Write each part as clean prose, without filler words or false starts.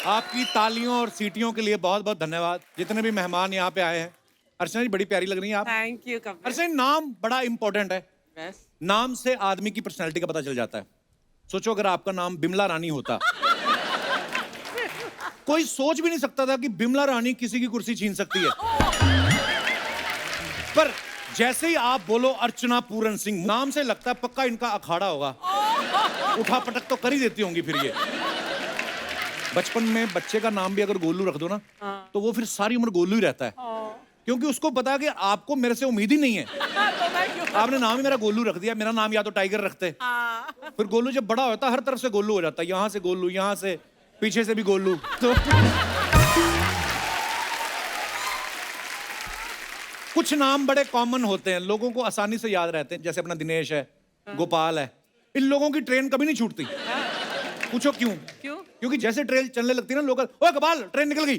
आपकी तालियों और सीटियों के लिए बहुत बहुत धन्यवाद। जितने भी मेहमान यहाँ पे आए हैं, अर्चना जी बड़ी प्यारी लग रही हैं आप। Thank you Kapil. अर्चना जी, नाम बड़ा इंपॉर्टेंट है। बस नाम से आदमी की पर्सनैलिटी का पता चल जाता है। सोचो अगर आपका नाम बिमला रानी होता, कोई सोच भी नहीं सकता था कि बिमला रानी किसी की कुर्सी छीन सकती है। पर जैसे ही आप बोलो अर्चना पूरन सिंह, नाम से लगता है पक्का इनका अखाड़ा होगा। उठा पटक तो कर ही देती होंगी फिर ये। बचपन में बच्चे का नाम भी अगर गोलू रख दो ना, तो वो फिर सारी उम्र गोलू ही रहता है, क्योंकि उसको पता है कि आपको मेरे से उम्मीद ही नहीं है। तो मैं क्यों? आपने नाम ही मेरा गोलू रख दिया। मेरा नाम या तो टाइगर रखते, फिर गोलू जब बड़ा होता है हर तरफ से गोलू हो जाता है। यहाँ से गोलू, यहाँ से पीछे से भी गोलू। तो कुछ नाम बड़े कॉमन होते हैं, लोगों को आसानी से याद रहते हैं। जैसे अपना दिनेश है, गोपाल है, इन लोगों की ट्रेन कभी नहीं छूटती। पूछो क्यों? क्यों? क्योंकि जैसे ट्रेन चलने लगती है ना, लोग ओए गोपाल ट्रेन निकल गई।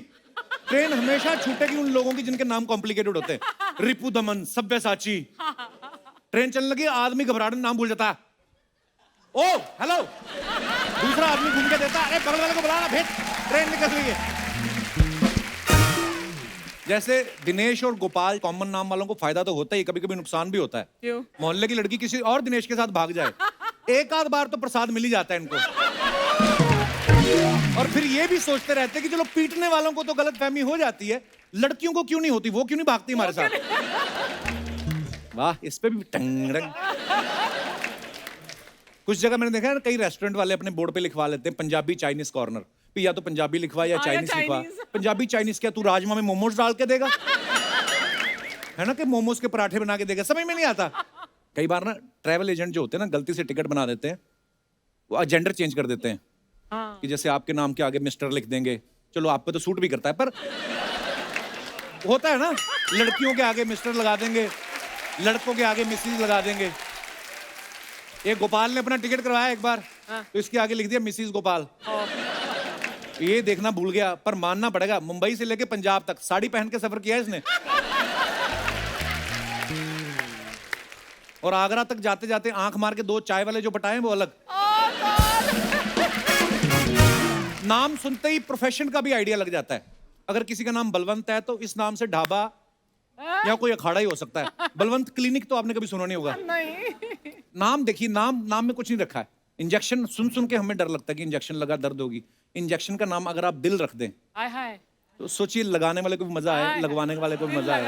ट्रेन हमेशा छूटेगी उन लोगों की जिनके नाम कॉम्प्लिकेटेड होते हैं। रिपु दमन, सब्यसाची। ट्रेन चलने लगी, आदमी घबराहट में नाम भूल जाता है। ओ हेलो, दूसरा आदमी घूम के देता है, अरे बगल वाले को बुलाना, भेज, ट्रेन निकल गई है। जैसे दिनेश और गोपाल कॉमन नाम वालों को फायदा तो होता ही, कभी कभी नुकसान भी होता है। क्यों? मोहल्ले की लड़की किसी और दिनेश के साथ भाग जाए, एक आध बार तो प्रसाद मिल ही जाता है इनको। और फिर ये भी सोचते रहते हैं कि चलो पीटने वालों को तो गलतफहमी हो जाती है, लड़कियों को क्यों नहीं होती, वो क्यों नहीं भागती हमारे साथ। वाह, इस पे भी टंग। कुछ जगह मैंने देखा है ना, कई रेस्टोरेंट वाले अपने बोर्ड पे लिखवा लेते हैं पंजाबी चाइनीज कॉर्नर, या तो पंजाबी लिखवा या चाइनीज लिखवा। पंजाबी चाइनीज क्या, तू राजमा में मोमोज डाल के देगा? है ना, कि मोमोज के पराठे बना के देगा, समझ में नहीं आता। कई बार ना ट्रैवल एजेंट जो होते हैं ना, गलती से टिकट बना देते हैं, वो जेंडर चेंज कर देते हैं। कि जैसे आपके नाम के आगे मिस्टर लिख देंगे, चलो आप पे तो सूट भी करता है, पर होता है ना, लड़कियों के आगे मिस्टर लगा देंगे, लड़कों के आगे मिसिज लगा देंगे। एक गोपाल ने अपना टिकट करवाया एक बार, तो इसके आगे लिख दिया मिसिज गोपाल। ये देखना भूल गया, पर मानना पड़ेगा, मुंबई से लेके पंजाब तक साड़ी पहन के सफर किया है इसने। और आगरा तक जाते जाते आंख मार के 2 चाय वाले जो बटाए वो अलग। नाम सुनते ही प्रोफेशन का भी आइडिया लग जाता है। अगर किसी का नाम बलवंत है तो इस नाम से ढाबा या कोई अखाड़ा ही हो सकता है। बलवंत क्लिनिक तो आपने कभी सुना नहीं होगा। नहीं। नाम देखिए, नाम में कुछ नहीं रखा है। इंजेक्शन सुन सुन के हमें डर लगता है कि इंजेक्शन लगा दर्द होगी। इंजेक्शन का नाम अगर आप दिल रख दें, हाय हाय, तो सोचिए लगाने वाले को भी मजा आए, लगवाने वाले को भी मजा आए।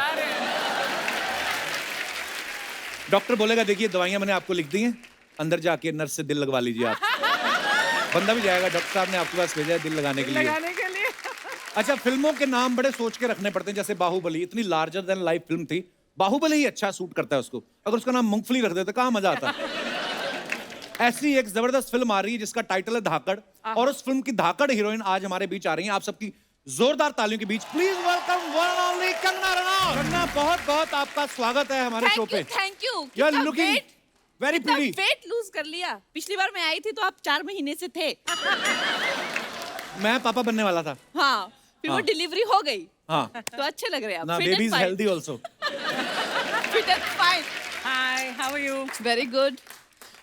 डॉक्टर बोलेगा देखिए दवाइयां मैंने आपको लिख दी हैं, अंदर जाके नर्स से दिल लगवा लीजिए आप। बंदा भी जाएगा, डॉक्टर साहब ने आपके पास भेजा है दिल लगाने के लिए। अच्छा, फिल्मों के नाम बड़े सोच के रखने पड़ते हैं। जैसे बाहुबली इतनी लार्जर देन लाइफ फिल्म थी, बाहुबली ही अच्छा सूट करता है उसको। अगर उसका नाम मूंगफली रख देते कहाँ मजा आता। ऐसी एक जबरदस्त फिल्म आ रही है जिसका टाइटल है धाकड़, और उस फिल्म की धाकड़ हीरोइन आज हमारे बीच आ रही हैं। आप सबकी जोरदार तालियों के बीच please welcome one and only Kangana Ranaut. Kangana, बहुत बहुत आपका स्वागत है हमारे शो पे। Thank you. You are looking very pretty. Weight lose कर लिया। पिछली बार मैं आई थी तो आप 4 महीने से थे। मैं पापा बनने वाला था। हाँ, फिर वो हाँ। डिलीवरी हो गई। हाँ, तो अच्छे लग रहे हैं आप। ना baby is healthy also. Fit and fine. Hi, how are you? Very good.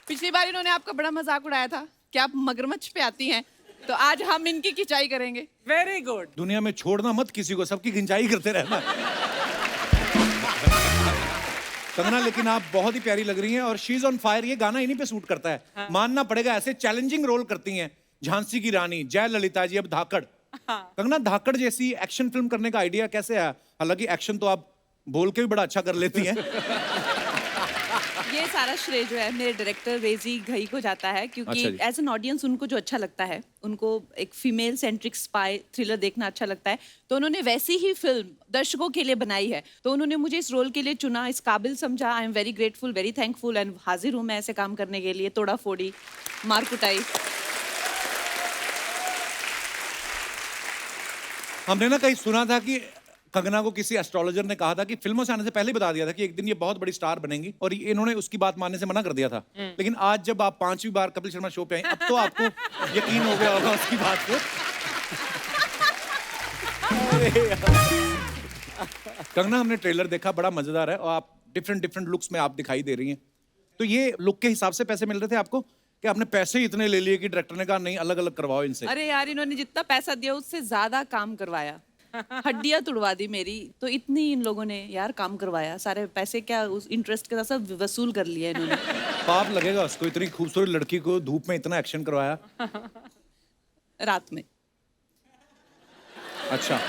पिछली बार इन्होंने आपका बड़ा मजाक उड़ाया था कि आप मगरमच्छ पे आती हैं, तो आज हम इनकी खिंचाई करेंगे। Very good. दुनिया में छोड़ना मत किसी को, सबकी खिंचाई करते रहना। कंगना, लेकिन आप बहुत ही प्यारी लग रही हैं और शी इज ऑन फायर। ये गाना इन्हीं पे सूट करता है। हाँ। मानना पड़ेगा, ऐसे चैलेंजिंग रोल करती हैं झांसी की रानी, जयललिता जी, अब धाकड़। हाँ। कंगना, धाकड़ जैसी एक्शन फिल्म करने का आइडिया कैसे आया? हालांकि एक्शन तो आप बोल के भी बड़ा अच्छा कर लेती हैं। ये सारा श्रेय जो है मेरे डायरेक्टर रेजी घई को जाता है, क्योंकि अच्छा जी। एज एन ऑडियंस उनको जो अच्छा लगता है, उनको एक फीमेल सेंट्रिक स्पाई थ्रिलर देखना अच्छा लगता है, तो उन्होंने वैसी ही फिल्म दर्शकों के लिए बनाई है। तो उन्होंने मुझे इस रोल के लिए चुना, इस काबिल समझा। आई am very grateful, very thankful, and हाजिर हूँ मैं ऐसे काम करने के लिए। तोड़ा फोड़ी, मार कुटाई। हमने ना कहीं सुना था कि कंगना को किसी एस्ट्रोलॉजर ने कहा था कि फिल्मों से आने से पहले ही बता दिया था कि एक दिन ये बहुत बड़ी स्टार बनेंगी, और इन्होंने उसकी बात मानने से मना कर दिया था। लेकिन आज जब आप 5वीं बार कपिल शर्मा शो पे आए, अब तो आपको यकीन हो गया होगा उसकी बात को। कंगना, हमने ट्रेलर देखा, बड़ा मजेदार है, और आप डिफरेंट लुक्स में आप दिखाई दे रही हैं। तो ये लुक के हिसाब से पैसे मिल रहे थे आपको कि आपने पैसे ही इतने ले लिए कि डायरेक्टर ने कहा नहीं अलग अलग करवाओ इनसे? अरे यार इन्होंने जितना पैसा दिया उससे ज्यादा काम करवाया, हड्डियां तुड़वा दी मेरी, तो इतनी इन लोगों ने यार काम करवाया, सारे पैसे क्या उस इंटरेस्ट के साथ सब वसूल कर लिया इन्होंने। पाप लगेगा उसको, इतनी खूबसूरत लड़की को धूप में इतना एक्शन करवाया। रात में। अच्छा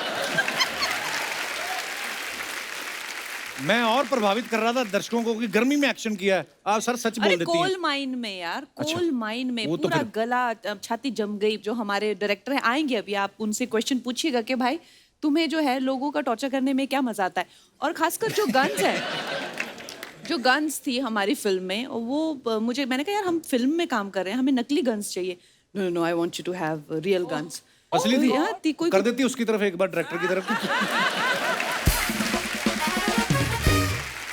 मैं और प्रभावित कर रहा था दर्शकों को कि गर्मी में एक्शन किया है। आप सर सच बोल अरे देती हैं। कोल माइन में यार, अच्छा, कोल माइन में वो तो पूरा फिर- गला छाती जम गई। जो हमारे डायरेक्टर हैं आएंगे अभी, आप उनसे क्वेश्चन पूछिएगा कि भाई तुम्हें जो है लोगों का टॉर्चर करने में क्या मजा आता है, और खासकर जो गन्स है, जो गन्स थी हमारी फिल्म में वो मुझे, मैंने कहा यार हम फिल्म में काम कर रहे हैं, हमें नकली गन्स चाहिए। No no I want you to have real guns. असली थी? यार थी कोई कर देती उसकी तरफ एक बार, डायरेक्टर की तरफ।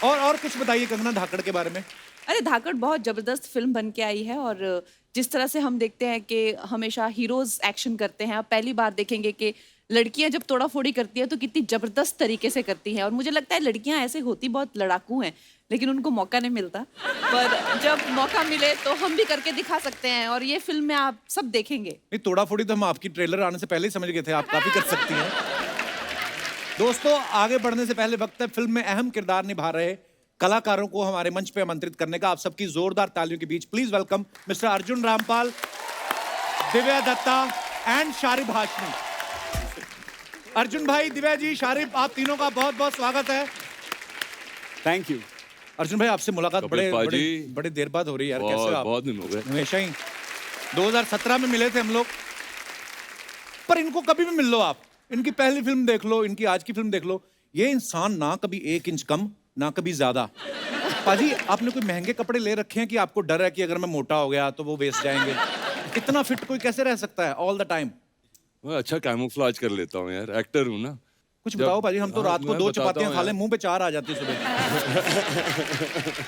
और कुछ बताइए कंगना धाकड़ के बारे में। अरे धाकड़ बहुत जबरदस्त फिल्म बन के आई है, और जिस तरह से हम देखते हैं कि हमेशा हीरोज एक्शन करते हैं, आप पहली बार देखेंगे कि लड़कियां जब तोड़ा फोड़ी करती है तो कितनी जबरदस्त तरीके से करती हैं। और मुझे लगता है लड़कियां ऐसे होती बहुत लड़ाकू हैं, लेकिन उनको मौका नहीं मिलता, पर जब मौका मिले तो हम भी करके दिखा सकते हैं, और ये फिल्म में आप सब देखेंगे। नहीं तोड़ा फोड़ी तो हम आपकी ट्रेलर आने से पहले ही समझ गए थे, आप काफी कर सकती हैं। दोस्तों आगे बढ़ने से पहले वक्त है फिल्म में अहम किरदार निभा रहे कलाकारों को हमारे मंच पे आमंत्रित करने का। आप सबकी जोरदार तालियों के बीच please welcome mister Arjun Rampal, Divya Dutta and Sharib Hashmi. Arjun भाई, दिव्या जी, शारिब, आप तीनों का बहुत बहुत स्वागत है। Thank you. अर्जुन भाई आपसे मुलाकात कपिल पाजी। बड़े देर बाद हो रही है यार, कैसे हो आप? बहुत दिन हो गए। हमेशा ही 2017 में मिले थे हम लोग, पर इनको कभी भी मिल लो आप, इनकी पहली फिल्म देख लो, इनकी आज की फिल्म देख लो, ये इंसान ना कभी 1 इंच कम ना कभी ज्यादा। पाजी आपने कोई महंगे कपड़े ले रखे हैं कि आपको डर है कि अगर मैं मोटा हो गया तो वो वेस्ट जाएंगे? इतना फिट कोई कैसे रह सकता है ऑल द टाइम? मैं अच्छा कैमोफ्लेज कर लेता हूँ यार, एक्टर हूँ ना। कुछ बताओ पाजी, हम तो हाँ, रात को मैं 2 बताता चपातियां हूँ खा ले, यार। मुंह पे 4 आ जाती सुबह।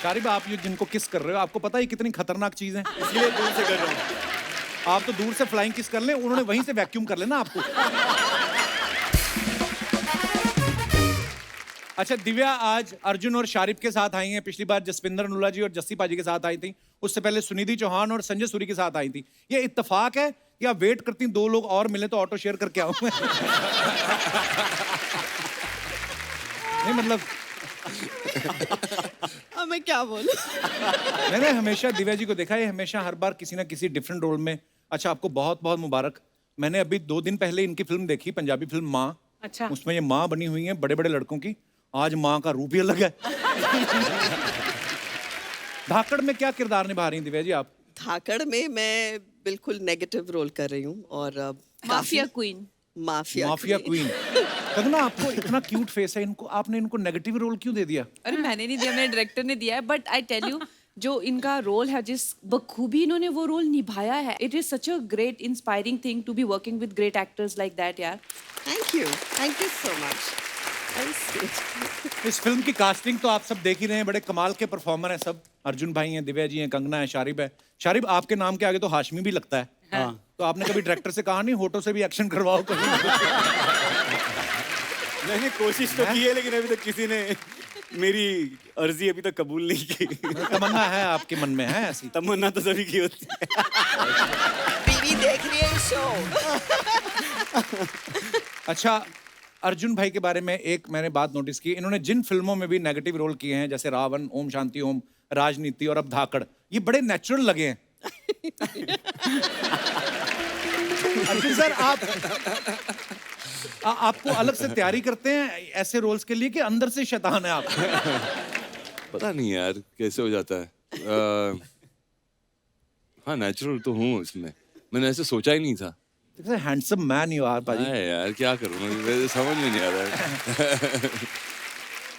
शारिब आप ये जिनको किस कर रहे हो, आपको पता है कितनी खतरनाक चीज है? इसलिए दूर से कर रहा हूँ। आप तो दूर से फ्लाइंग किस कर लें, उन्होंने वहीं से वैक्यूम कर लेना आपको। अच्छा दिव्या आज अर्जुन और शारिब के साथ आई हैं। पिछली बार जसविंदर अनुला जी और जस्सी पाजी के साथ आई थी, उससे पहले सुनिधि चौहान और संजय सूरी के साथ आई थी। ये इत्तेफाक है या वेट करती 2 लोग और मिले तो ऑटो शेयर करके आऊं मैं? नहीं मतलब अब मैं क्या बोलूं? मैंने हमेशा दिव्या जी को देखा है, हमेशा हर बार किसी ना किसी डिफरेंट रोल में। अच्छा आपको बहुत बहुत मुबारक। मैंने अभी 2 दिन पहले इनकी फिल्म देखी, पंजाबी फिल्म माँ। अच्छा। उसमें ये माँ बनी हुई है बड़े बड़े लड़कों की। आज माँ का रूप ही अलग है। धाकड़ में क्या किरदार निभा रही हैं दिव्या जी आप? धाकड़ में मैं बिल्कुल नेगेटिव रोल कर रही हूँ, और mafia queen. Mafia queen. Kangana आपको इतना क्यूट फेस है, इनको आपने इनको नेगेटिव रोल क्यों दे दिया? अरे मैंने नहीं दिया, मेरे डायरेक्टर ने दिया है, बट आई टेल यू जो इनका रोल है, जिस बखूबी इन्होंने वो रोल निभाया है, it is such a great inspiring thing to be working with great actors like that यार। Thank you so much. इस फिल्म की कास्टिंग तो आप सब देख ही रहे हैं, बड़े कमाल के परफॉर्मर हैं सब। अर्जुन भाई हैं, दिव्या जी हैं, कंगना है, शारिब है। शारिब आपके नाम के आगे तो हाशमी भी लगता है। हाँ। तो आपने कभी डायरेक्टर से कहा नहीं होठों से भी एक्शन करवाओ कभी? मैंने कोशिश तो की है, लेकिन अभी तक किसी ने मेरी अर्जी अभी तक कबूल नहीं की। तमन्ना है आपके मन में, है ऐसी? तमन्ना तो सभी की होती है। बीवी देख रही है शो। अच्छा अर्जुन भाई के बारे में एक मैंने बात नोटिस की, इन्होंने जिन फिल्मों में भी नेगेटिव रोल किए हैं, जैसे रावण, ओम शांति ओम, राजनीति और अब धाकड़, ये बड़े नेचुरल लगे हैं। अर्जुन सर आपको अलग से तैयारी करते हैं ऐसे रोल्स के लिए कि अंदर से शैतान है आप? पता नहीं यार कैसे हो जाता है। हाँ नेचुरल तो हूँ इसमें, मैंने ऐसे सोचा ही नहीं था। हैंडसम मैन यू आर पाजी। हाँ यार क्या करूँ, मुझे समझ में नहीं आ रहा है।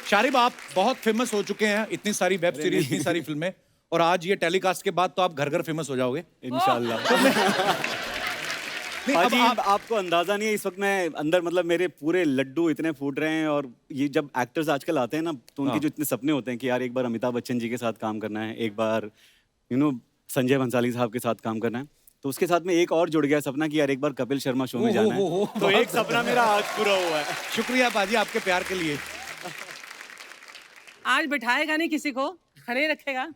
शारिब आप बहुत फेमस हो चुके हैं, इतनी सारी वेब सीरीज, इतनी सारी फिल्में, और आज ये टेलीकास्ट के बाद तो आप घर घर फेमस हो जाओगे इंशाल्लाह। नहीं, अब पाजी आप आपको अंदाजा नहीं है, इस वक्त मैं अंदर मतलब मेरे पूरे लड्डू इतने फूट रहे हैं। और ये जब एक्टर्स आजकल आते हैं ना, तो उनके जो इतने सपने होते हैं कि यार एक बार अमिताभ बच्चन जी के साथ काम करना है, एक बार संजय भंसाली साहब के साथ काम करना है, तो उसके साथ में एक और जुड़ गया सपना कि यार एक बार कपिल शर्मा शो में जाना है। तो एक सपना मेरा आज पूरा हुआ है। शुक्रिया पाजी आपके प्यार के लिए। आज बिठाएगा नहीं किसी को, खड़े रखेगा।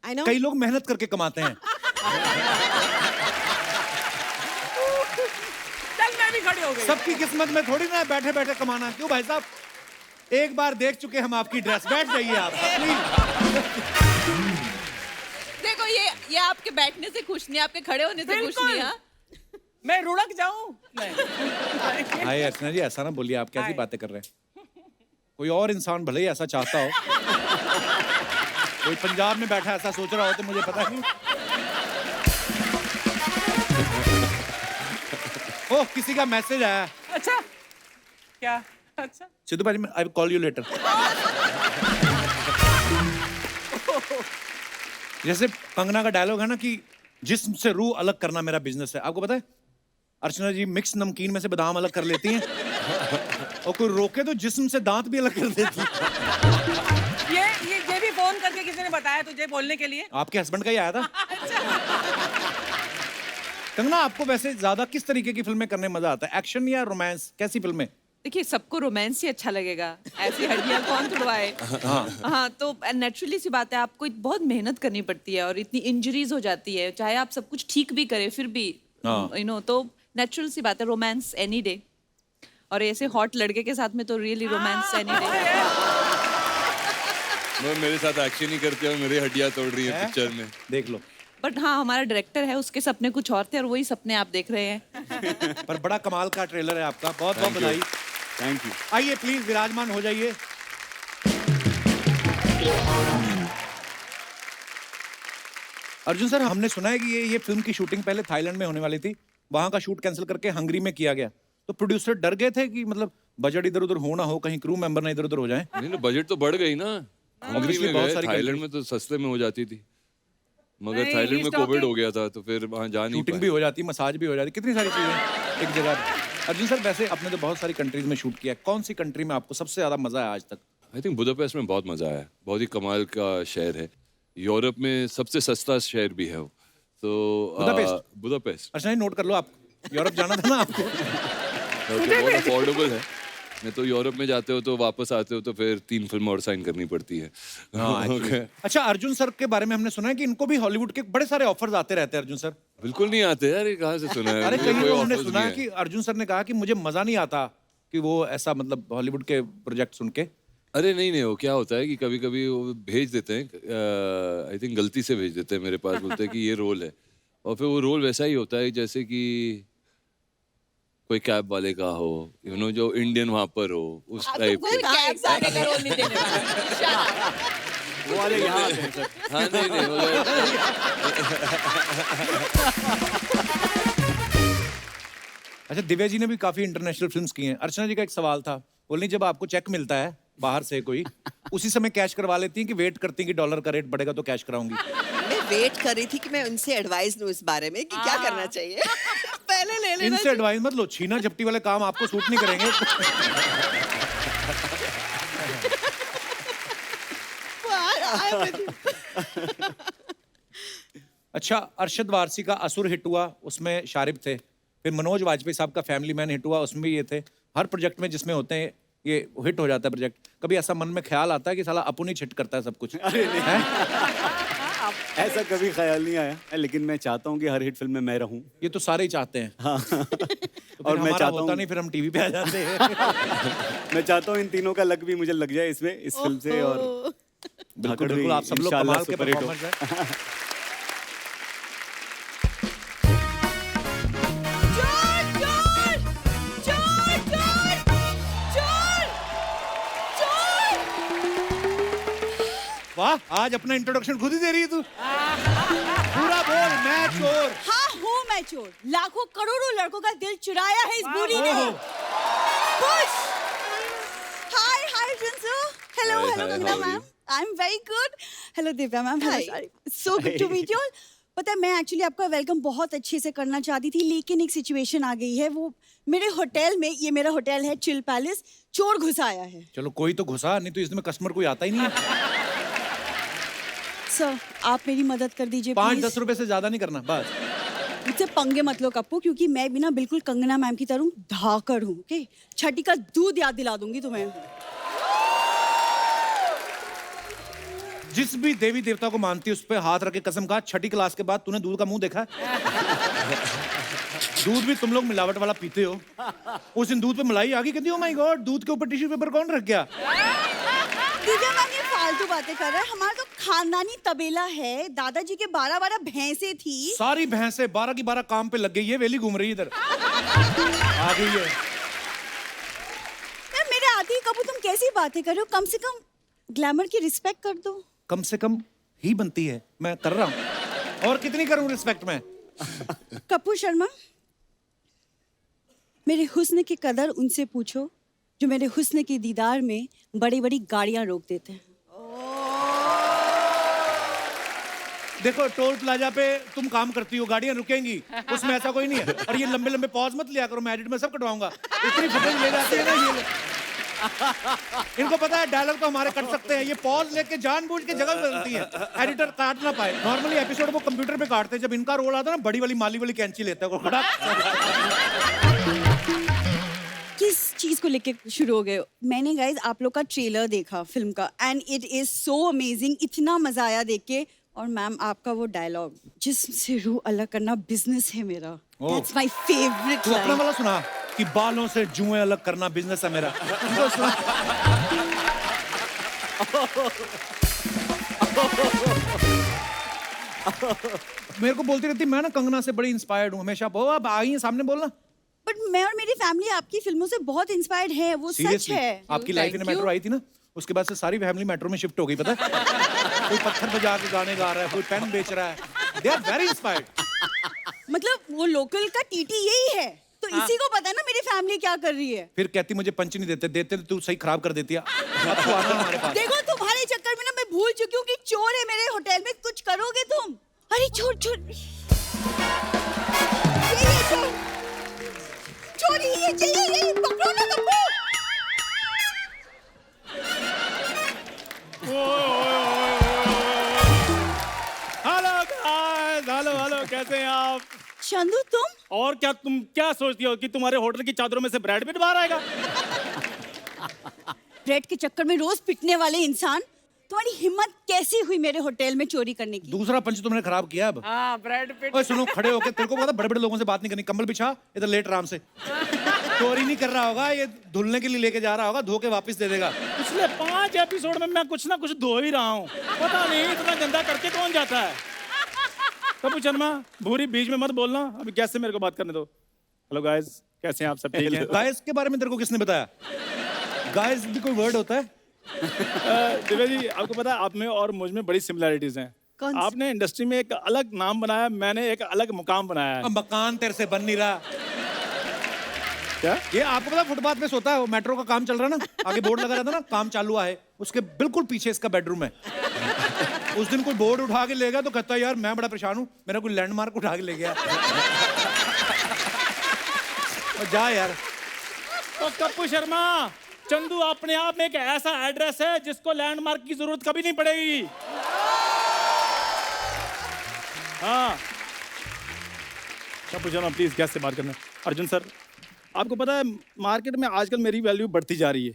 I know. कई लोग मेहनत करके कमाते हैं, चल मैं भी खड़ी हो गई। सबकी किस्मत में थोड़ी ना बैठे बैठे कमाना। क्यों भाई साहब, एक बार देख चुके हम आपकी ड्रेस, बैठ जाइए आप प्लीज। देखो ये आपके बैठने से खुश नहीं, आपके खड़े होने से खुश बिल्कुल। नहीं। हाँ मैं रुड़क जाऊं? नहीं। हाय अर्चना जी, ऐसा ना बोलिए, आप कैसी हाय। बातें कर रहे हैं। कोई और इंसान भले ही ऐसा चाहता हो, कोई पंजाब में बैठा ऐसा सोच रहा हो तो मुझे पता नहीं। ओह, किसी का मैसेज आया। अच्छा क्या? अच्छा सिद्धू भाई, I will call you later. जैसे कंगना का डायलॉग है ना कि जिस्म से रूह अलग करना मेरा बिजनेस है। आपको पता है अर्चना जी मिक्स नमकीन में से बादाम अलग कर लेती हैं और कोई रोके तो जिस्म से दांत भी अलग कर देती है। ये भी फोन करके किसी ने बताया तुझे बोलने के लिए? आपके हस्बैंड का ही आया था। कंगना, आपको वैसे ज्यादा किस तरीके की फिल्में करने में मजा आता है, एक्शन या रोमांस? कैसी फिल्में? देखिए, सबको रोमांस ही अच्छा लगेगा, ऐसी हड्डियां कौन तुड़वाए। हाँ, तो नेचुरली सी बात है, आपको बहुत मेहनत करनी पड़ती है और इतनी इंजरीज हो जाती है, चाहे आप सब कुछ ठीक भी करें फिर भी यू नो, तो नेचुरल सी बात है, रोमांस एनी डे। और ऐसे हॉट लड़के के साथ में तो रियली रोमांस एनी डे। मेरे साथ एक्शन ही करते हैं और मेरी हड्डियां तोड़ रही है पिक्चर में। देख लो। बट हाँ, हमारा डायरेक्टर है, उसके सपने कुछ और थे और वही सपने आप देख रहे हैं। पर बड़ा कमाल का ट्रेलर है आपका, बहुत बहुत बधाई। Thank you. आइए प्लीज विराजमान हो जाइए। अर्जुन सर, हमने सुना है कि ये फिल्म की शूटिंग पहले थाईलैंड में होने वाली थी, वहां का शूट कैंसिल करके हंगरी में किया गया। तो प्रोड्यूसर डर गए थे कि मतलब बजट इधर उधर हो ना हो, कहीं क्रू मेंबर ना इधर उधर हो जाए। नहीं, बजट तो बढ़ गई ना। हंगरी Obviously में बहुत गए, सारी थाईलैंड में तो सस्ते में हो जाती थी, मगर नहीं, थाईलैंड में he's कोविड talking- हो गया था तो फिर वहाँ जा नहीं शूटिंग भी हो जाती, मसाज भी हो जाती, कितनी सारी चीजें एक जगह। अर्जुन सर, वैसे आपने तो बहुत सारी कंट्रीज में शूट किया है, कौन सी कंट्री में आपको सबसे ज्यादा मजा आया आज तक? आई थिंक बुदापेस्ट में बहुत मजा आया, बहुत ही कमाल का शहर है। यूरोप में सबसे सस्ता शहर भी है वो। तो बुदापेस्ट? बुदापेस्ट अच्छा, नोट कर लो, आप यूरोप जाना था ना आपको। तो बहुत अफोर्डेबल है। नहीं तो यूरोप में जाते हो तो वापस आते हो तो फिर 3 फिल्म और साइन करनी पड़ती है। Okay. अच्छा, अर्जुन सर के बारे में हमने सुना है कि इनको भी हॉलीवुड के बड़े सारे ऑफर्स आते रहते हैं। अर्जुन सर बिल्कुल नहीं आते यार, ये कहाँ से सुना है? अरे मुझे कहीं कोई तो हमने offers सुना नहीं है कि अर्जुन सर ने कहा कि मुझे मजा नहीं आता कि वो ऐसा मतलब हॉलीवुड के प्रोजेक्ट सुन के। अरे नहीं, वो क्या होता है कि कभी कभी वो भेज देते हैं, आई थिंक गलती से भेज देते हैं मेरे पास, बोलते हैं कि ये रोल है, और फिर वो रोल वैसा ही होता है जैसे कि कोई कैब वाले का हो, यू नो, जो इंडियन वहां पर हो, उस टाइप के। वो वाले यहाँ आते हैं सर। हाँ, नहीं मगर अच्छा, दिव्या जी ने भी काफी इंटरनेशनल फिल्म्स की हैं। अर्चना जी का एक सवाल था, बोलनी जब आपको चेक मिलता है बाहर से कोई, उसी समय कैश करवा लेती हैं कि वेट करती हैं कि डॉलर का रेट बढ़ेगा तो कैश कराऊंगी? मैं वेट कर रही थी कि मैं उनसे एडवाइस लूं इस बारे में कि क्या करना चाहिए। पहले ले लेना इनसे एडवाइस मत लो, छीना झपटी वाले काम आपको सूट नहीं करेंगे। अच्छा, अरशद वारसी का असुर हिट हुआ, उसमें शारिब थे। फिर मनोज वाजपेयी साहब का फैमिली मैन हिट हुआ, उसमें भी ये थे। हर प्रोजेक्ट में जिसमें होते हैं ये हिट हो जाता है प्रोजेक्ट। कभी ऐसा मन में ख्याल आता है कि साला अपन ही छिट करता है सब कुछ? हैं? ऐसा कभी ख्याल नहीं आया, लेकिन मैं चाहता हूँ कि हर हिट फिल्म में मैं रहूं। ये तो सारे ही चाहते हैं। हाँ। तो और मैं चाहता होता हूँ, नहीं, फिर हम टीवी पे आ जाते हैं। मैं चाहता हूँ इन तीनों का लक भी मुझे लग जाए इसमें, इस फिल्म से। और बिल्कुल धाकड़ भी बिल्कुल, आप सब लोग इंशाल्लाह कमाल के सुपर हिट हो। परफॉर्मर्स हैं। वाह, आज अपना इंट्रोडक्शन खुद ही दे रही है तू। पूरा बोल, मैं चोर। हाँ हूँ मैं चोर, लाखों करोड़ों लड़कों का दिल चुराया है इस बूढ़ी ने। ओहो। खुश। हाय हाय जिंसू, hello Hi, hello hi, Kangana how are ma'am, you? I am very good. Hello Divya ma'am, Hi. So good to meet you. पता है, मैं एक्चुअली आपका वेलकम बहुत अच्छे से करना चाहती थी, लेकिन एक सिचुएशन आ गई है। वो मेरे होटल में, ये मेरा होटल है चिल पैलेस, चोर घुस आया है। चलो कोई तो घुसा, नहीं तो इसमें कस्टमर कोई आता ही नहीं है। सर आप मेरी मदद कर दीजिए 5-10 रुपए से ज्यादा नहीं करना, बस। मुझसे पंगे मत लो कप्पू, क्योंकि मैं भी ना बिल्कुल कंगना मैम की तरह धाकड़ हूँ। ओके, छठी का दूध याद दिला दूंगी तुम्हें। जिस भी देवी देवता को मानती है उस पे हाथ रख के कसम खा, छठी क्लास के बाद तूने दूध का मुंह देखा है? दूध भी तुम लोग मिलावट वाला पीते हो। उस दिन दूध पे मलाई आ गई, कहती ओ माय गॉड, दूध के ऊपर टिश्यू पेपर कौन रख गया? दिव्या मैम ये फालतू बातें कर रहा है। हमारा तो खानदानी तबेला है, दादाजी के 12 भैंसे थी। सारी भैंसे 12 की 12 काम पे लग गई है, वेली घूम रही है इधर। आ गई है। मैम मेरे आते ही कबू तुम कैसी बातें कर रहे हो? कम से कम ग्लैमर की रिस्पेक्ट कर दो। कम से कम ही बनती है, मैं कर रहा हूँ। और कितनी करूँ रिस्पेक्ट मैं? कपूर शर्मा, मेरे हुस्न की कदर उनसे पूछो जो मेरे हुस्न के दीदार में बड़ी बड़ी गाड़ियां रोक देते हैं। देखो टोल प्लाजा पे तुम काम करती हो, गाड़ियां रुकेंगी, उसमें ऐसा कोई नहीं है। और ये लंबे लंबे पॉज मत लिया करो, मैं एडिट में सब कटवाऊंगा। इतनी फुटेज ले जाती है ना ये। इनको पता है डायलॉग तो हमारे कट सकते हैं, ये पॉज लेके जानबूझ के जगह बदलती है, एडिटर काट ना पाए। नॉर्मली एपिसोड वो कंप्यूटर पे काटते हैं, जब इनका रोल आता है ना बड़ी वाली माली वाली कैंची लेता है वो। किस चीज को लेके शुरू हो गए? मैंने गाइज आप लोग का ट्रेलर देखा फिल्म का and it is so amazing, इतना मजा आया देख के। और मैम आपका वो डायलॉग, जिस्म से रूह अलग करना बिजनेस है मेरा, दैट्स माय फेवरेट तू अपना लाइन। वाला सुना कि बालों से जुएं अलग करना बिजनेस है मेरा। इनको सुना। मेरे को बोलती रहती, मैं ना कंगना से बड़ी इंस्पायर्ड हूँ हमेशा। वो अब आई है सामने बोलना। बट मैं और मेरी फैमिली आपकी फिल्मों से बहुत इंस्पायर्ड है, वो सच Seriously, है। आपकी लाइफ में मेट्रो आई थी ना, उसके बाद से सारी फैमिली मेट्रो में शिफ्ट हो गई, पता है? कोई पत्थर बजा के गाने गा रहा है, कोई पेन बेच रहा है। They are very inspired. मतलब वो लोकल का टीटी यही है, तो इसी को पता है ना मेरी फैमिली क्या कर रही है। फिर कहती मुझे पंच नहीं देते, देते तो तू सही खराब कर देती है। अब तू आना हमारे पास। देखो तुम्हारे चक्कर में ना मैं भूल चुकी हूँ कि चोर है मेरे होटल में, कुछ करोगे तुम? अरे चोर चोर, ये चोर, चोरी ये चाहिए, ये पकड़ो ना कप्पू। हेलो गाइस, हेलो कैसे हैं आप? चंदू तुम? और क्या तुम क्या सोचती हो कि तुम्हारे होटल की चादरों में से ब्रैड पिट बाहर आएगा? ब्रेड के चक्कर में रोज पिटने वाले इंसान, तुम्हारी हिम्मत कैसी हुई मेरे होटल में चोरी करने की? दूसरा पंच तुमने खराब किया अब। हाँ ब्रेड पिट। ओए सुनो, खड़े होके, तेरे को पता बड़े बड़े लोगों से बात नहीं करनी। कंबल बिछा, इधर लेट आराम से। चोरी नहीं कर रहा होगा, ये धुलने के लिए लेके जा रहा होगा, धो के वापस दे देगा। पिछले 5 एपिसोड में मैं कुछ ना कुछ धो ही रहा हूँ। पता नहीं इतना गंदा करके कौन जाता है। कपूर शर्मा, भूरी बीच में मत बोलना, अभी गैस से मेरे को बात करने दो। हेलो गाइस, कैसे हैं आप? सब ठीक है? गाइस के बारे में तेरे को किसने बताया? गाइस भी कोई वर्ड होता है? दिव्या जी, आपको पता है आप में और मुझ में बड़ी सिमिलैरिटीज हैं। कौन सी? आपने इंडस्ट्री में एक अलग नाम बनाया, मैंने एक अलग मुकाम बनाया है। अब मकान तेरे से बन नहीं रहा। क्या? ये आपको पता फुटपाथ पे सोता है, वो मेट्रो का काम चल रहा है ना, आगे बोर्ड लगा रहता है ना, काम चालू हुआ है, उसके बिल्कुल पीछे इसका बेडरूम है। उस दिन कोई बोर्ड उठा के ले गया तो कहता है यार मैं बड़ा परेशान हूँ, मेरा कोई लैंडमार्क उठा के ले गया। और जा यार। तो कपूर शर्मा, चंदू अपने आप में एक ऐसा एड्रेस है जिसको लैंडमार्क की जरूरत कभी नहीं पड़ेगी। हाँ, कपूर शर्मा प्लीज गैस से बात करना। अर्जुन सर, आपको पता है मार्केट में आजकल मेरी वैल्यू बढ़ती जा रही है।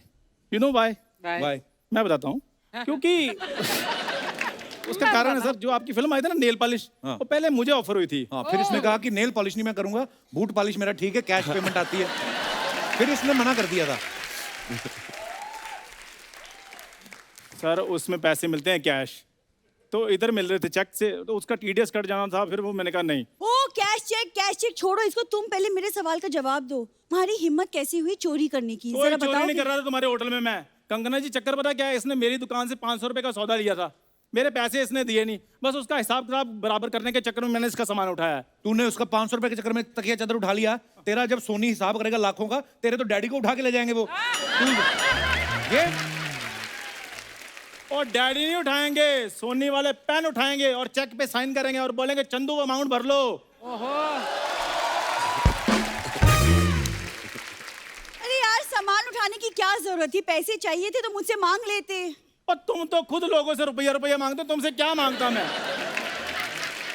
You know why? बाय। मैं बताता हूँ क्योंकि उसका कारण है सर, जो आपकी फिल्म आई थी ना नेल पॉलिश, हाँ। वो पहले मुझे ऑफर हुई थी। हाँ, फिर इसने कहा कि नेल पॉलिश नहीं मैं करूंगा, बूट पॉलिश मेरा ठीक है, कैश पेमेंट आती है। फिर इसने मना कर दिया था। सर उसमें पैसे मिलते हैं कैश, तो इधर मिल रहे थे चेक से, तो उसका टीडीएस कट जाना था, फिर वो मैंने कहा नहीं। ओ कैश चेक छोड़ो इसको, तुम पहले मेरे सवाल का जवाब दो। तुम्हारी हिम्मत कैसी हुई चोरी करने की? कोई जरा चोरी बताओ। नहीं कर रहा था तुम्हारे होटल में मैं। कंगना जी चक्कर पता क्या है, इसने मेरी दुकान से 500 रुपए का सौदा लिया था, मेरे पैसे इसने दिए नहीं, बस उसका हिसाब किताब बराबर करने के चक्कर में मैंने इसका सामान उठाया है। तूने उसका 500 रुपए के चक्कर में तकिया चादर उठा लिया। तेरा जब सोनी हिसाब करेगा लाखों का, तेरे तो डैडी को उठा के ले जाएंगे वो। ये और डैडी नहीं उठाएंगे, सोनी वाले पेन उठाएंगे और चेक पे साइन करेंगे और बोलेंगे चंदू अमाउंट भर लो। अरे यार सामान उठाने की क्या जरूरत थी? पैसे चाहिए थे तो मुझसे मांग लेते। और तुम तो खुद लोगों से रुपया रुपया मांगते हो, तुमसे क्या मांगता मैं?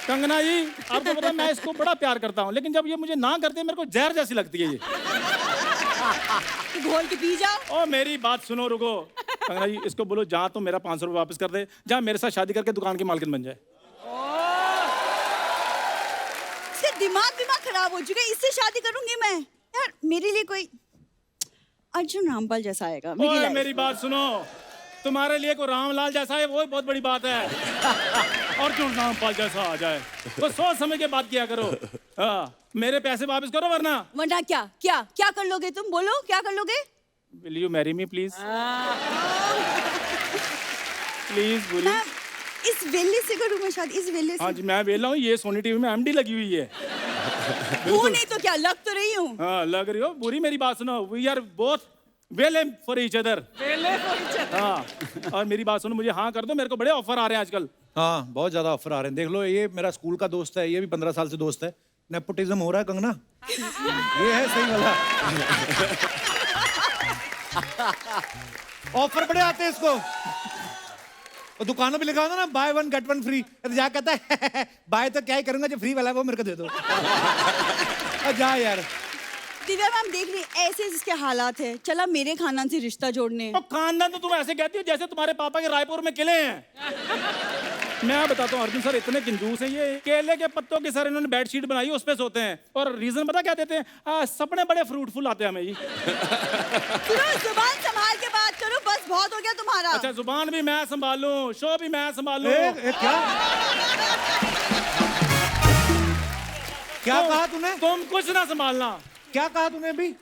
कंगना जी, आपको पता है मैं इसको बड़ा प्यार करता हूँ, लेकिन जब ये मुझे ना करते मेरे को जहर जैसी लगती है ये। घोल के पी जाओ। ओ मेरी बात सुनो, रुको। कंगना जी इसको बोलो जहाँ तो मेरा 500 रुपये वापस कर दे, जहाँ मेरे साथ शादी करके दुकान की मालकिन बन जाए। इसका दिमाग खराब हो चुका है, इससे शादी करूंगी मैं। यार मेरे लिए कोई अर्जुन रामपाल जैसा आएगा मेरी ओए लाइफ। मेरी बात सुनो, तुम्हारे लिए कोई रामलाल जैसा है वो बहुत बड़ी बात है। अर्जुन रामपाल जैसा आ जाए तो सोच समझ के बात किया करो। हाँ, मेरे पैसे वापस करो वरना वरना क्या क्या क्या कर लोगे तुम? बोलो क्या कर लोगे? Will you marry me please? Please बोलिए। मैं इस वेले से करूँ मैं शादी? इस वेले हाँ से? जी मैं वेला हूँ, ये सोनी टीवी में एमडी लगी हुई है। वो नहीं तो क्या, लग तो रही हूँ। हाँ लग रही हो। बुरी मेरी बात सुनो, we are both well for each other. हाँ, और मेरी बात सुनो, मुझे हाँ कर दो, मेरे को बड़े ऑफर आ रहे हैं आजकल। हाँ बहुत ज्यादा ऑफर आ रहे हैं। देख लो, ये मेरा स्कूल का दोस्त है, ये भी 15 साल से दोस्त है। नेपोटिज्म हो रहा है कंगना, ये है सही वाला। ऑफर बड़े आते हैं इसको। और दुकानों पे लिखा होता ना बाय 1 गेट 1 फ्री, तो जा कहता है बाय तो क्या ही करूंगा, जो फ्री वाला है वो मेरे को दे दो। जा यार। दिव्या मैम देख रही ऐसे इसके हालात है, चला मेरे खानदान से रिश्ता जोड़ने। तो खानदान तो तुम ऐसे कहती हो जैसे तुम्हारे पापा के रायपुर में किले हैं। मैं बताता हूँ अर्जुन सर इतने कंजूस हैं, ये केले के पत्तों की सर इन्होंने बेडशीट बनाई, उस पे सोते हैं। और रीजन पता क्या देते हैं? सपने बड़े फ्रूटफुल आते हैं हमें जी। जुबान संभाल के बात करो, बस बहुत हो गया तुम्हारा। अच्छा जुबान भी मैं संभालूं, शो भी मैं संभालूं। क्या क्या कहा तूने? तुम कुछ ना संभालना। क्या कहा तूने अभी?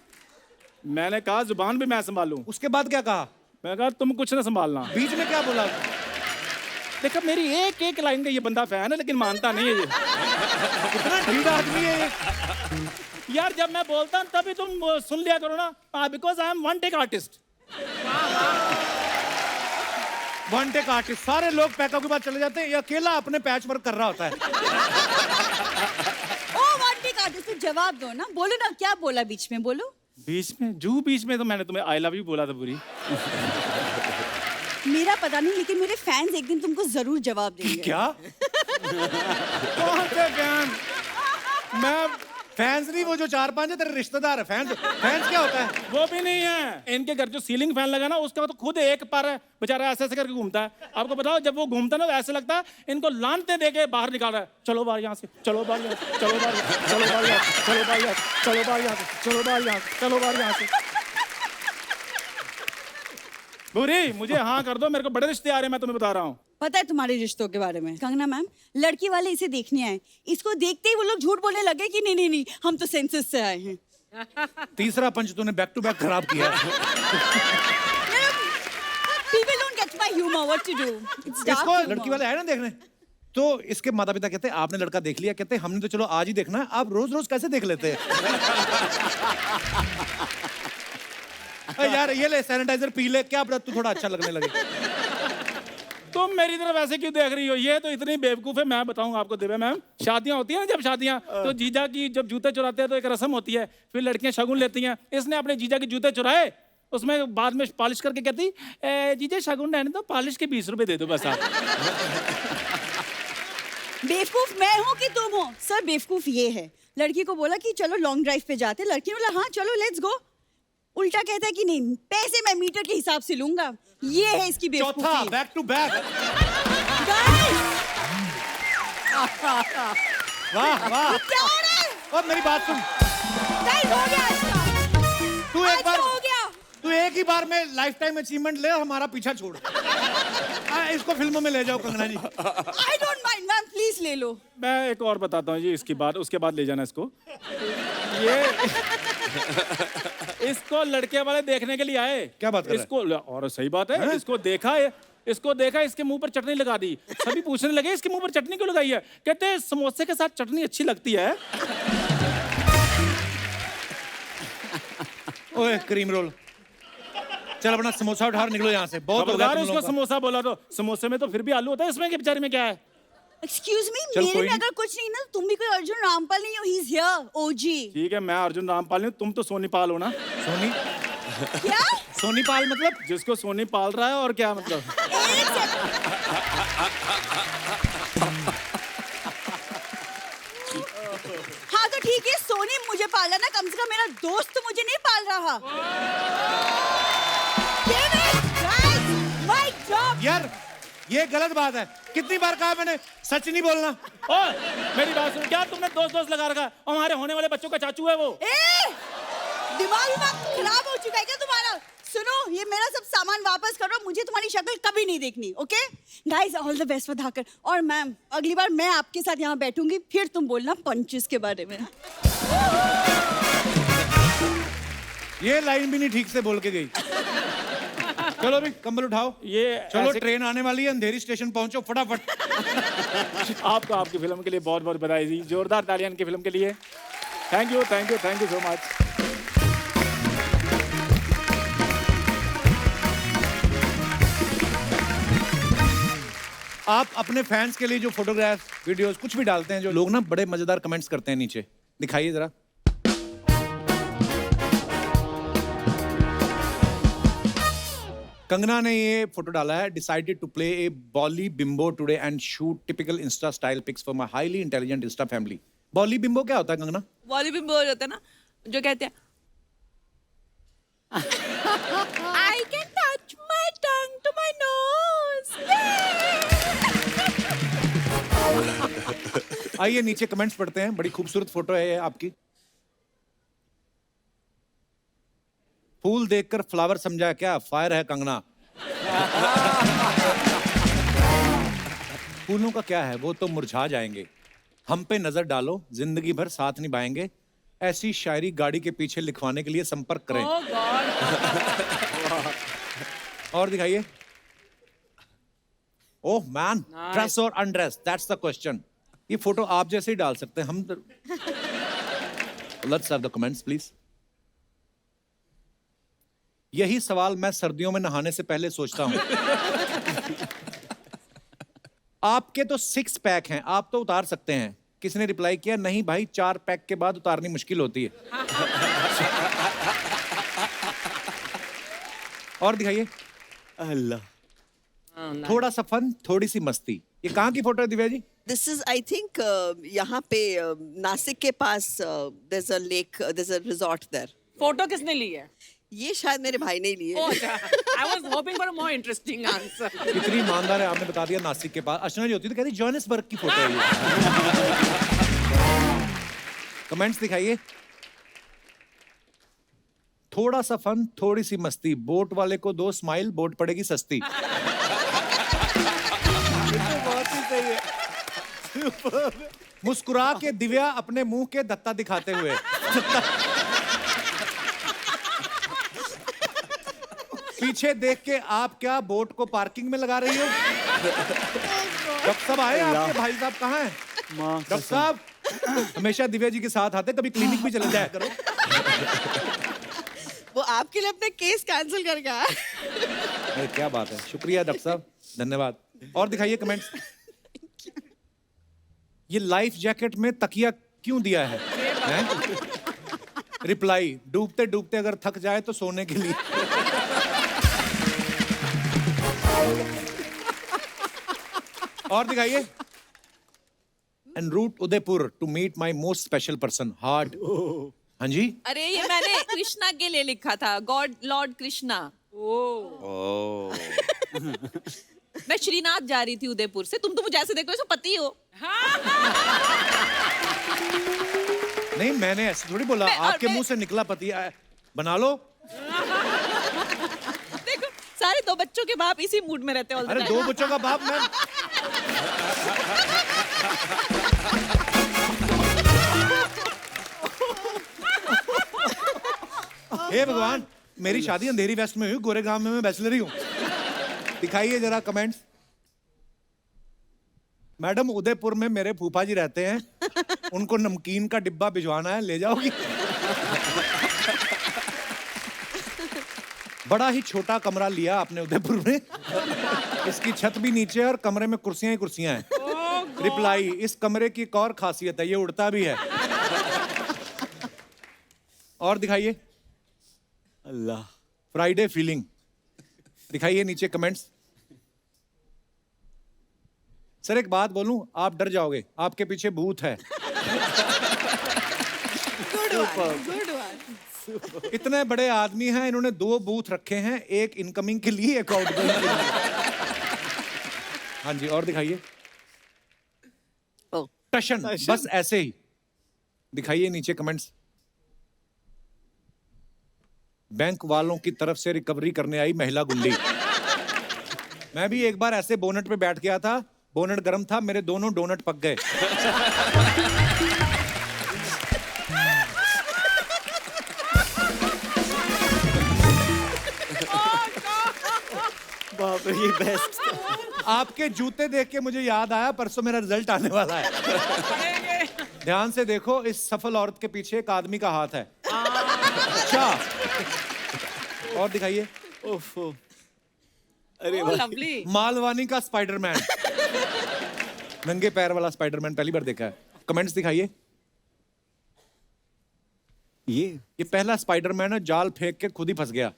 मैंने कहा जुबान भी मैं संभालूं। उसके बाद क्या कहा? मैं कहा तुम कुछ ना संभालना। बीच में क्या बोला? देखो मेरी एक एक लाइन का ये बंदा फैन है लेकिन मानता नहीं है ये। कितना ढीठ आदमी है ये। यार जब मैं बोलता हूँ तभी तुम सुन लिया करो ना, because I am one take artist. One take artist. सारे लोग पैकअप के बाद चले जाते हैं, ये अकेला अपने पैच वर्क कर रहा होता है। ओ वन टेक आर्टिस्ट, तो जवाब दो ना, बोलो ना क्या बोला बीच में, बोलो। बीच में तो मैंने तुम्हें आई लव यू बोला था पूरी। मेरा पता नहीं, लेकिन मेरे फैंस एक दिन तुमको जरूर जवाब देंगे। क्या? कौन से फैन? मैं फैंस नहीं, वो जो 4-5 है तेरे रिश्तेदार है। फैंस क्या होता है? वो भी नहीं है। इनके घर जो सीलिंग फैन लगा ना उसका तो खुद एक पर है, बेचारा ऐसे ऐसे करके घूमता है। आपको बताओ जब वो घूमता है ना तो ऐसे लगता है इनको लानते दे के बाहर निकाल रहा है। चलो बाहर यहाँ से, चलो बाहर यहाँ से, चलो बाहर, चलो बाहर यहाँ से, चलो बाहर यहाँ से, चलो बाहर यहाँ से, चलो बाहर यहाँ से, चलो बाहर यहाँ से। बुरी मुझे हाँ कर दो, मेरे को बड़े रिश्ते आ रहे हैं, मैं तुम्हें बता रहा हूँ। पता है तुम्हारे रिश्तों के बारे में? कंगना मैम, लड़की वाले इसे देखने आए, इसको देखते ही वो लोग झूठ बोलने लगे कि नहीं नहीं नहीं हम तो सेंसस से आए हैं। तीसरा पंच तूने बैक टू बैक खराब किया। People don't get my humor, what to do? It's dark इसको humor. लड़की वाले आए ना देखने, तो इसके माता पिता कहते हैं आपने लड़का देख लिया? कहते हैं हमने तो चलो आज ही देखना है, आप रोज रोज कैसे देख लेते हैं? यार ये ले सैनिटाइजर पी ले, क्या पता तू थोड़ा अच्छा लगने लगे। तुम मेरी तरफ ऐसे क्यों देख रही हो? ये तो इतनी बेवकूफ है। मैं बताऊं आपको दिव्या मैम, शादियां होती है ना, जब शादियां तो जीजा की जब जूते चुराते हैं तो एक रस्म होती है, फिर लड़कियां शगुन लेती हैं। इसने अपने जीजा के जूते चुराए, उसमें बाद में पॉलिश करके कहती जीजा शगुन रहने दो, पॉलिश के 20 रुपए दे दो बस आप। बेवकूफ मैं हूँ कि तुम हो? सर बेवकूफ ये है, लड़की को बोला कि चलो लॉन्ग ड्राइव पे जाते, लड़की ने बोला हाँ चलो लेट्स गो, उल्टा कहता है कि नहीं पैसे मैं मीटर के हिसाब से लूंगा। ये है इसकी बेवकूफी। चौथा बैक टू बैक। वाह वाह। क्या हो रहा है? और मेरी बात सुन, Guys, हो गया इसका। तू एक आज बार, हो गया। तू एक ही बार में लाइफ टाइम अचीवमेंट ले, हमारा पीछा छोड़। इसको फिल्मों में ले जाओ कंगना जी। I don't mind, ma'am please ले लो। मैं एक और बताता हूँ जी, इसकी बात उसके बाद ले जाना इसको। ये इसको लड़के वाले देखने के लिए आए। क्या बात कर रहा है? इसको, और सही बात है, इसको देखा इसके मुंह पर चटनी लगा दी। सभी पूछने लगे इसके मुंह पर चटनी क्यों लगाई है? कहते हैं समोसे के साथ चटनी अच्छी लगती है। ओए क्रीम रोल, चल अपना समोसा उठा निकलो यहाँ से। बहुत हो गया खबरदार तुम उसको लोगों का। समोसा बोला तो समोसे में तो फिर भी आलू होता है, इसमें के बेचारे में क्या है? एक्सक्यूज मी, चल, मेरे कोई में नहीं। अगर कुछ नहीं ना, तुम भी कोई अर्जुन रामपाल नहीं हो, ही इज हियर ओजी। ठीक है मैं अर्जुन रामपाल हूँ, तुम तो सोनी पाल हो ना। सोनी क्या? सोनी पाल मतलब? जिसको सोनी पाल रहा है, और क्या मतलब? एक सेकंड। हाँ तो ठीक है, सोनी मुझे पाला ना, कम से कम मेरा दोस्त मुझे नहीं पाल रहा। Damn it, guys! यार ये गलत बात है, कितनी बार कहा मैंने सच नहीं बोलना। ओए मेरी बात सुन, क्या तुमने दोस्त लगा रखा है? हमारे होने वाले बच्चों का चाचू है वो। दिमाग खराब हो चुका है क्या तुम्हारा? सुनो, ये मेरा सब सामान वापस करो, मुझे तुम्हारी शक्ल कभी नहीं देखनी, okay? Guys, all the best for Dhaakad. और मैम, अगली बार मैं आपके साथ यहाँ बैठूंगी, फिर तुम बोलना पंचेस के बारे में। ये लाइन भी नहीं ठीक से बोल के गई। चलो भी कंबल उठाओ, ये चलो ऐसे- ट्रेन आने वाली है, अंधेरी स्टेशन पहुंचो फटाफट। आपको आपकी फिल्म के लिए बहुत बहुत बधाई दी, जोरदार तालियां इनकी फिल्म के लिए। Thank you so much. आप अपने फैंस के लिए जो फोटोग्राफ वीडियोस कुछ भी डालते हैं, जो लोग ना बड़े मजेदार कमेंट्स करते हैं नीचे, दिखाइए जरा। कंगना ने ये फोटो डाला है, decided to play a Bolly bimbo today and shoot typical Insta style pics for my highly intelligent Insta family. Bolly bimbo क्या होता है कंगना? बॉली बिम्बो हो जाता है ना, जो कहते हैं I can touch my tongue to my nose. आइए नीचे कमेंट्स पढ़ते हैं, बड़ी खूबसूरत फोटो है ये आपकी। फूल देखकर फ्लावर समझा क्या? फायर है कंगना। फूलों का क्या है, वो तो मुरझा जाएंगे। हम पे नजर डालो, जिंदगी भर साथ निभाएंगे। ऐसी शायरी गाड़ी के पीछे लिखवाने के लिए संपर्क करें। Oh God. और दिखाइए। ओह मैन, ड्रेस और अनड्रेस, दैट्स द क्वेश्चन। ये फोटो आप जैसे ही डाल सकते हैं हम। Let's have the comments please. यही सवाल मैं सर्दियों में नहाने से पहले सोचता हूं। आपके तो 6 पैक हैं, आप तो उतार सकते हैं। किसी ने रिप्लाई किया, नहीं भाई 4 पैक के बाद उतारनी मुश्किल होती है। और दिखाइए। अल्लाह, थोड़ा सा फन, थोड़ी सी मस्ती। ये कहाँ की फोटो है Divya ji? This is I think यहाँ पे नासिक के पास there is a lake, there is a resort there. Photo किसने ली है? ये शायद मेरे भाई ने लिए। Oh, I was hoping for a more interesting answer. कितनी ईमानदार है, आपने बता दिया नासिक के पास। अर्चना जी होती तो कहती जोहानिसबर्ग की फोटो है ये। कमेंट्स दिखाइए। थोड़ा सा फन, थोड़ी सी मस्ती, बोट वाले को 2 स्माइल, बोट पड़ेगी सस्ती। बहुत ही सही है। मुस्कुरा के दिव्या अपने मुंह के दत्ता दिखाते हुए। पीछे देख के आप क्या बोट को पार्किंग में लगा रही हो? डॉक्टर साहब आए आपके भाई साहब कहाँ हैं? डॉक्टर साहब हमेशा दिव्या जी के साथ आते, कभी क्लिनिक भी चले जाया करो। वो आपके लिए अपने केस कैंसिल कर गया। अरे क्या बात है, शुक्रिया डॉक्टर साहब, धन्यवाद। और दिखाइए कमेंट्स। ये लाइफ जैकेट में तकिया क्यों दिया है? रिप्लाई, डूबते डूबते अगर थक जाए तो सोने के लिए। और दिखाइए। En route Udaipur to meet my most special person, heart. हाँ जी, अरे ये मैंने कृष्णा के लिए लिखा था, गॉड लॉर्ड कृष्णा। मैं श्रीनाथ जा रही थी उदयपुर से, तुम तो मुझे ऐसे देखो जैसे पति हो। नहीं मैंने ऐसे थोड़ी बोला, आपके मुंह से निकला पति बना लो। देखो सारे 2 बच्चों के बाप इसी मूड में रहते हैं all the अरे time। 2 बच्चों का बाप मैं। हे भगवान, मेरी शादी अंधेरी वेस्ट में हुई, गोरेगांव में मैं बैचलर ही हूँ। दिखाइए जरा कमेंट्स। मैडम उदयपुर में मेरे फूफा जी रहते हैं, उनको नमकीन का डिब्बा भिजवाना है, ले जाओगी? बड़ा ही छोटा कमरा लिया आपने उदयपुर में। इसकी छत भी नीचे है और कमरे में कुर्सियां ही कुर्सियां हैं। रिप्लाई, इस कमरे की एक और खासियत है, ये उड़ता भी है। और दिखाइए। अल्लाह, फ्राइडे फीलिंग। दिखाइए नीचे कमेंट्स। सर एक बात बोलूं, आप डर जाओगे, आपके पीछे भूत है। इतने बड़े आदमी हैं, इन्होंने 2 बूथ रखे हैं, एक इनकमिंग के लिए, एक आउटगोइंग के लिए। हाँ जी, और दिखाइए। Oh. टशन, बस ऐसे ही दिखाइए नीचे कमेंट्स। बैंक वालों की तरफ से रिकवरी करने आई महिला गुंडी। मैं भी एक बार ऐसे बोनट पे बैठ गया था, बोनट गर्म था, मेरे दोनों डोनट पक गए। बाप रे, ये बेस्ट। आपके जूते देख के मुझे याद आया, परसों मेरा रिजल्ट आने वाला है। ध्यान से देखो, इस सफल औरत के पीछे एक आदमी का हाथ है। अच्छा, और दिखाइए। ओफो, अरे Oh, भाई, lovely. मालवानी का स्पाइडरमैन, नंगे पैर वाला स्पाइडरमैन पहली बार देखा है। कमेंट्स दिखाइए। ये पहला स्पाइडरमैन है, जाल फेंक के खुद ही फंस गया।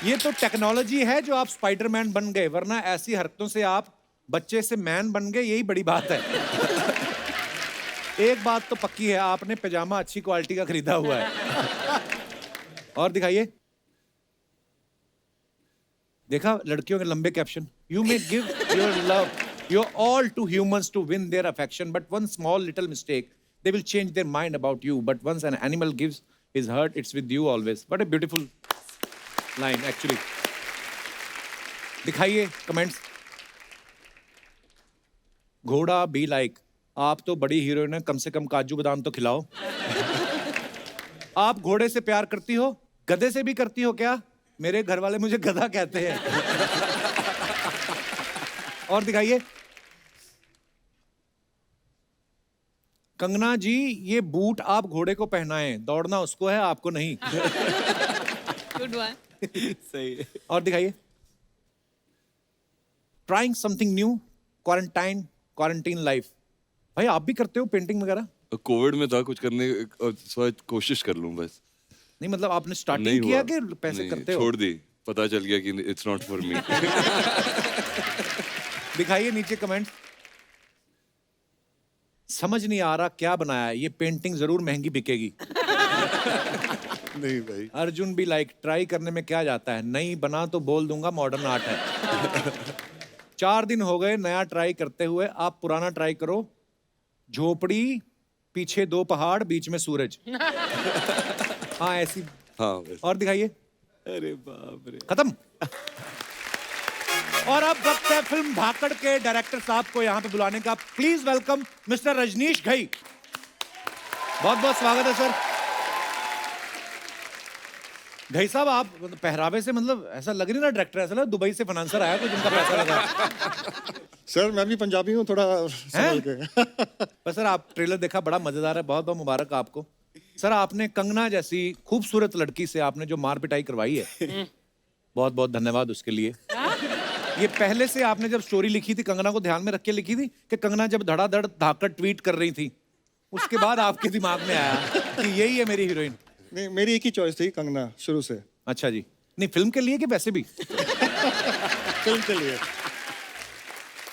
ये तो टेक्नोलॉजी है जो आप स्पाइडरमैन बन गए, वरना ऐसी हरकतों से आप बच्चे से मैन बन गए, यही बड़ी बात है। एक बात तो पक्की है, आपने पैजामा अच्छी क्वालिटी का खरीदा हुआ है। और दिखाइए। देखा लड़कियों के लंबे caption. You may give your love your all to humans to win their affection, but one small little mistake they will change their mind about you, but once an animal gives his heart, it's with you always. What a beautiful line actually. दिखाइए comments. घोड़ा be like, आप तो बड़ी heroine है, कम से कम काजू बादाम तो खिलाओ। आप घोड़े से प्यार करती हो, गधे से भी करती हो क्या? मेरे घर वाले मुझे गधा कहते हैं। और दिखाइए। कंगना जी, ये बूट आप घोड़े को पहनाएं, दौड़ना उसको है, आपको नहीं। Good one. सही है। और दिखाइए। Trying something new, quarantine life. भाई आप भी करते हो पेंटिंग वगैरह? कोविड में था कुछ करने, और शायद कोशिश कर लूं बस। नहीं मतलब आपने नहीं स्टार्टिंग किया हुआ। कि पैसे नहीं, करते हो? छोड़ दी, पता चल गया कि इट्स नॉट फॉर मी। दिखाइए नीचे कमेंट। समझ नहीं आ रहा क्या बनाया है, ये पेंटिंग जरूर महंगी बिकेगी। नहीं भाई, अर्जुन भी लाइक, ट्राई करने में क्या जाता है, नहीं बना तो बोल दूंगा मॉडर्न आर्ट है। 4 दिन हो गए नया ट्राई करते हुए, आप पुराना ट्राई करो। झोपड़ी, पीछे 2 पहाड़, बीच में सूरज। हाँ ऐसी। हाँ बस। और दिखाइए। अरे बाप रे, खत्म। और अब वक्त है फिल्म धाकड़ के डायरेक्टर साहब को यहाँ पे बुलाने का। Please welcome Mister Rajneesh Ghai. बहुत बहुत स्वागत है सर। घई साहब, आप पहरावे से मतलब ऐसा लग नहीं रहा डायरेक्टर, ऐसा लग दुबई से फाइनेंसर आया कुछ, उनका पैसा लगा। सर मैं भी पंजाबी हूँ, थोड़ा संभल के। पर सर आप ट्रेलर देखा, बड़ा मजेदार है, बहुत बहुत मुबारक आपको। सर आपने कंगना जैसी खूबसूरत लड़की से आपने जो मार पिटाई करवाई है, बहुत बहुत धन्यवाद उसके लिए। ये पहले से आपने जब स्टोरी लिखी थी, कंगना को ध्यान में रख के लिखी थी कि कंगना जब धड़ाधड़ धाकड़ ट्वीट कर रही थी, उसके बाद आपके दिमाग में आया कि यही है मेरी हीरोइन? नहीं, मेरी एक ही चॉइस थी कंगना शुरू से। अच्छा जी। नहीं फिल्म के लिए कि वैसे भी? फिल्म के लिए।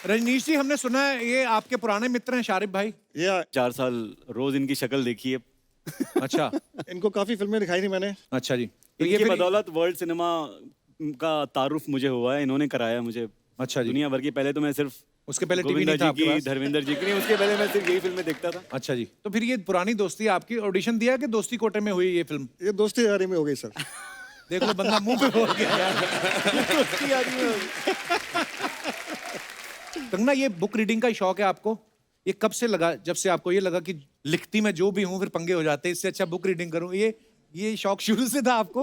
रजनीश जी, हमने सुना है ये आपके पुराने मित्र हैं शारिफ भाई। या 4 साल रोज इनकी शक्ल देखी है। अच्छा। इनको काफी फिल्में दिखाई थी मैंने। अच्छा जी। तो ये इनकी फिर बदौलत वर्ल्ड सिनेमा का तारुफ मुझे हुआ है, इन्होंने कराया मुझे अच्छा जी। दुनिया भर की। पहले तो मैं सिर्फ उसके पहले टीवी गोविंदा नहीं था जी आपके की, पास? धर्मेंद्र जी की नहीं, उसके पहले मैं सिर्फ यही फिल्में देखता था। अच्छा जी। तो फिर ये पुरानी दोस्ती आपकी ऑडिशन दिया कि दोस्ती कोटे में हुई ये फिल्म? ये दोस्ती यारी में हो गई सर। देख लो बंदा मुंह पे बोल गया यार। दोस्ती यारी में हो गई। कंगना, ये बुक रीडिंग का शौक है आपको? ये कब से लगा, जब से आपको ये लगा कि लिखती मैं जो भी हूँ फिर पंगे हो जाते हैं, इससे अच्छा बुक रीडिंग करूँ? ये शौक शुरू से था आपको?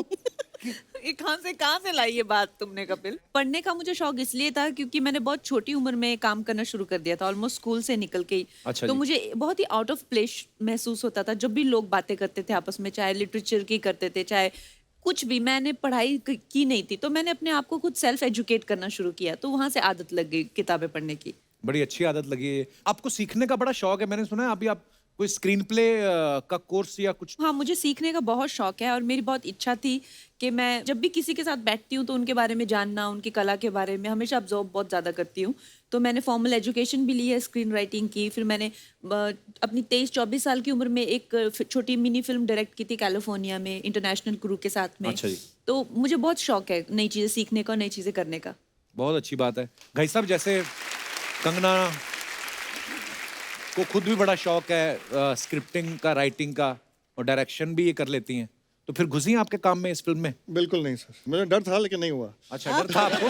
ये कहाँ से लाई ये बात तुमने कपिल? पढ़ने का मुझे शौक इसलिए था क्योंकि मैंने बहुत छोटी उम्र में काम करना शुरू कर दिया था, ऑलमोस्ट स्कूल से निकल के ही। अच्छा तो जी। मुझे बहुत ही आउट ऑफ प्लेस महसूस होता था जब भी लोग बातें करते थे आपस में, चाहे लिटरेचर की करते थे, चाहे कुछ भी। मैंने पढ़ाई की नहीं थी, तो मैंने अपने आप को खुद सेल्फ एजुकेट करना शुरू किया, तो वहां से आदत लग गई किताबें पढ़ने की। बड़ी अच्छी आदत लगी है आपको। सीखने का बड़ा शौक है, मैंने सुना है। अभी आप कोई स्क्रीन प्ले का कोर्स या कुछ? हाँ, मुझे सीखने का बहुत शौक है और मेरी बहुत इच्छा थी कि मैं जब भी किसी के साथ बैठती हूँ तो उनके बारे में जानना, उनकी कला के बारे में हमेशा ऑब्जर्व बहुत ज़्यादा करती हूँ। तो मैंने फॉर्मल एजुकेशन भी ली है स्क्रीन राइटिंग की। फिर मैंने अपनी 23-24 साल की उम्र में एक छोटी मिनी फिल्म डायरेक्ट की थी कैलिफोर्निया में, इंटरनेशनल क्रू के साथ में। अच्छा जी। तो मुझे बहुत शौक है नई चीज़ें सीखने का, नई चीज़ें करने का। बहुत अच्छी बात है। भाई साहब, जैसे कंगना को खुद भी बड़ा शौक है स्क्रिप्टिंग का, राइटिंग का, और डायरेक्शन भी ये कर लेती हैं, तो फिर घुसी हैं आपके काम में इस फिल्म में? बिल्कुल नहीं सर, मुझे डर था लेकिन नहीं हुआ। अच्छा, डर था आपको?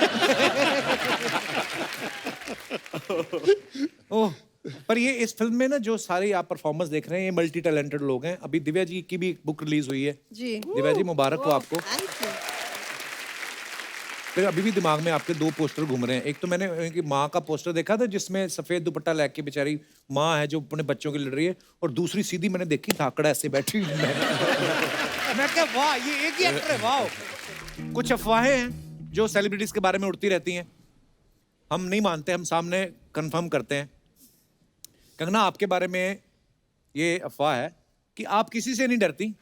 ओह, पर ये इस फिल्म में ना जो सारे आप परफॉर्मेंस देख रहे हैं, ये मल्टी टैलेंटेड लोग हैं। अभी दिव्या जी की भी बुक रिलीज हुई है। जी। दिव्या जी, मुबारक हो आपको। Thank you. फिर अभी भी दिमाग में आपके 2 पोस्टर घूम रहे हैं। एक तो मैंने उनकी माँ का पोस्टर देखा था जिसमें सफेद दुपट्टा लेके बेचारी माँ है जो अपने बच्चों की लड़ रही है, और दूसरी सीधी मैंने देखी धाकड़ा ऐसे बैठी। मैं क्या, वाह, ये एक ही एक्टर है, वाह। कुछ अफवाहें हैं जो सेलिब्रिटीज के बारे में उड़ती रहती हैं, हम नहीं मानते, हम सामने कंफर्म करते हैं। कंगना, आपके बारे में ये अफवाह है कि आप किसी से नहीं डरती,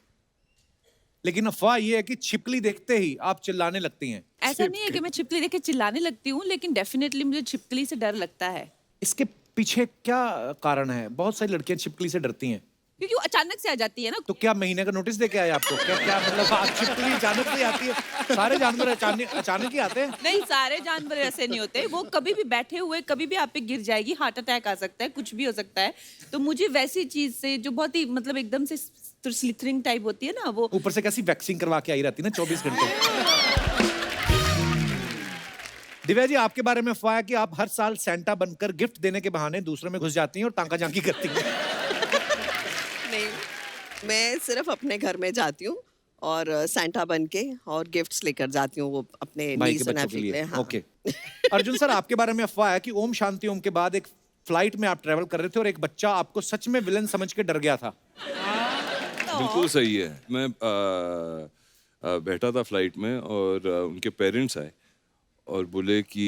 लेकिन अफवाह ये है कि छिपकली देखते ही आप चिल्लाने लगती हैं। ऐसा नहीं है कि मैं छिपकली देख के चिल्लाने लगती हूँ, लेकिन डेफिनेटली मुझे छिपकली से डर लगता है। इसके पीछे क्या कारण है? बहुत सारी लड़कियां छिपकली से डरती हैं, क्योंकि वो अचानक से आ जाती है ना। तो क्या महीने का नोटिस दे के आए आपको? क्या क्या मतलब, आप छिपकली अचानक से आती है? सारे जानवर अचानक ही आते हैं? नहीं, सारे जानवर ऐसे नहीं होते। वो कभी भी बैठे हुए कभी भी आप पे गिर जाएगी, हार्ट अटैक आ सकता है, कुछ भी हो सकता है। तो मुझे वैसी चीज से जो बहुत ही मतलब एकदम से स्लिथरिंग टाइप होती है ना, वो ऊपर से कैसी वैक्सिंग करवा के आई रहती है ना 24 घंटे। दिव्या जी, आपके बारे में अफवाह है कि आप हर साल सेंटा बनकर गिफ्ट देने के बहाने दूसरों में घुस जाती हैं और टांका झांकी करती हैं। नहीं, मैं सिर्फ अपने घर में जाती हूँ और सैंटा बन के और गिफ्ट्स लेकर जाती हूँ वो अपने भाई niece के and बच्चों के nephew लिए। हाँ। ओके। अर्जुन सर, आपके बारे में अफवाह है कि ओम शांति ओम के बाद एक फ्लाइट में आप ट्रेवल कर रहे थे और एक बच्चा आपको सच में विलन समझ के डर गया था। बिल्कुल सही है। मैं बैठा था फ्लाइट में और उनके पेरेंट्स आए और बोले कि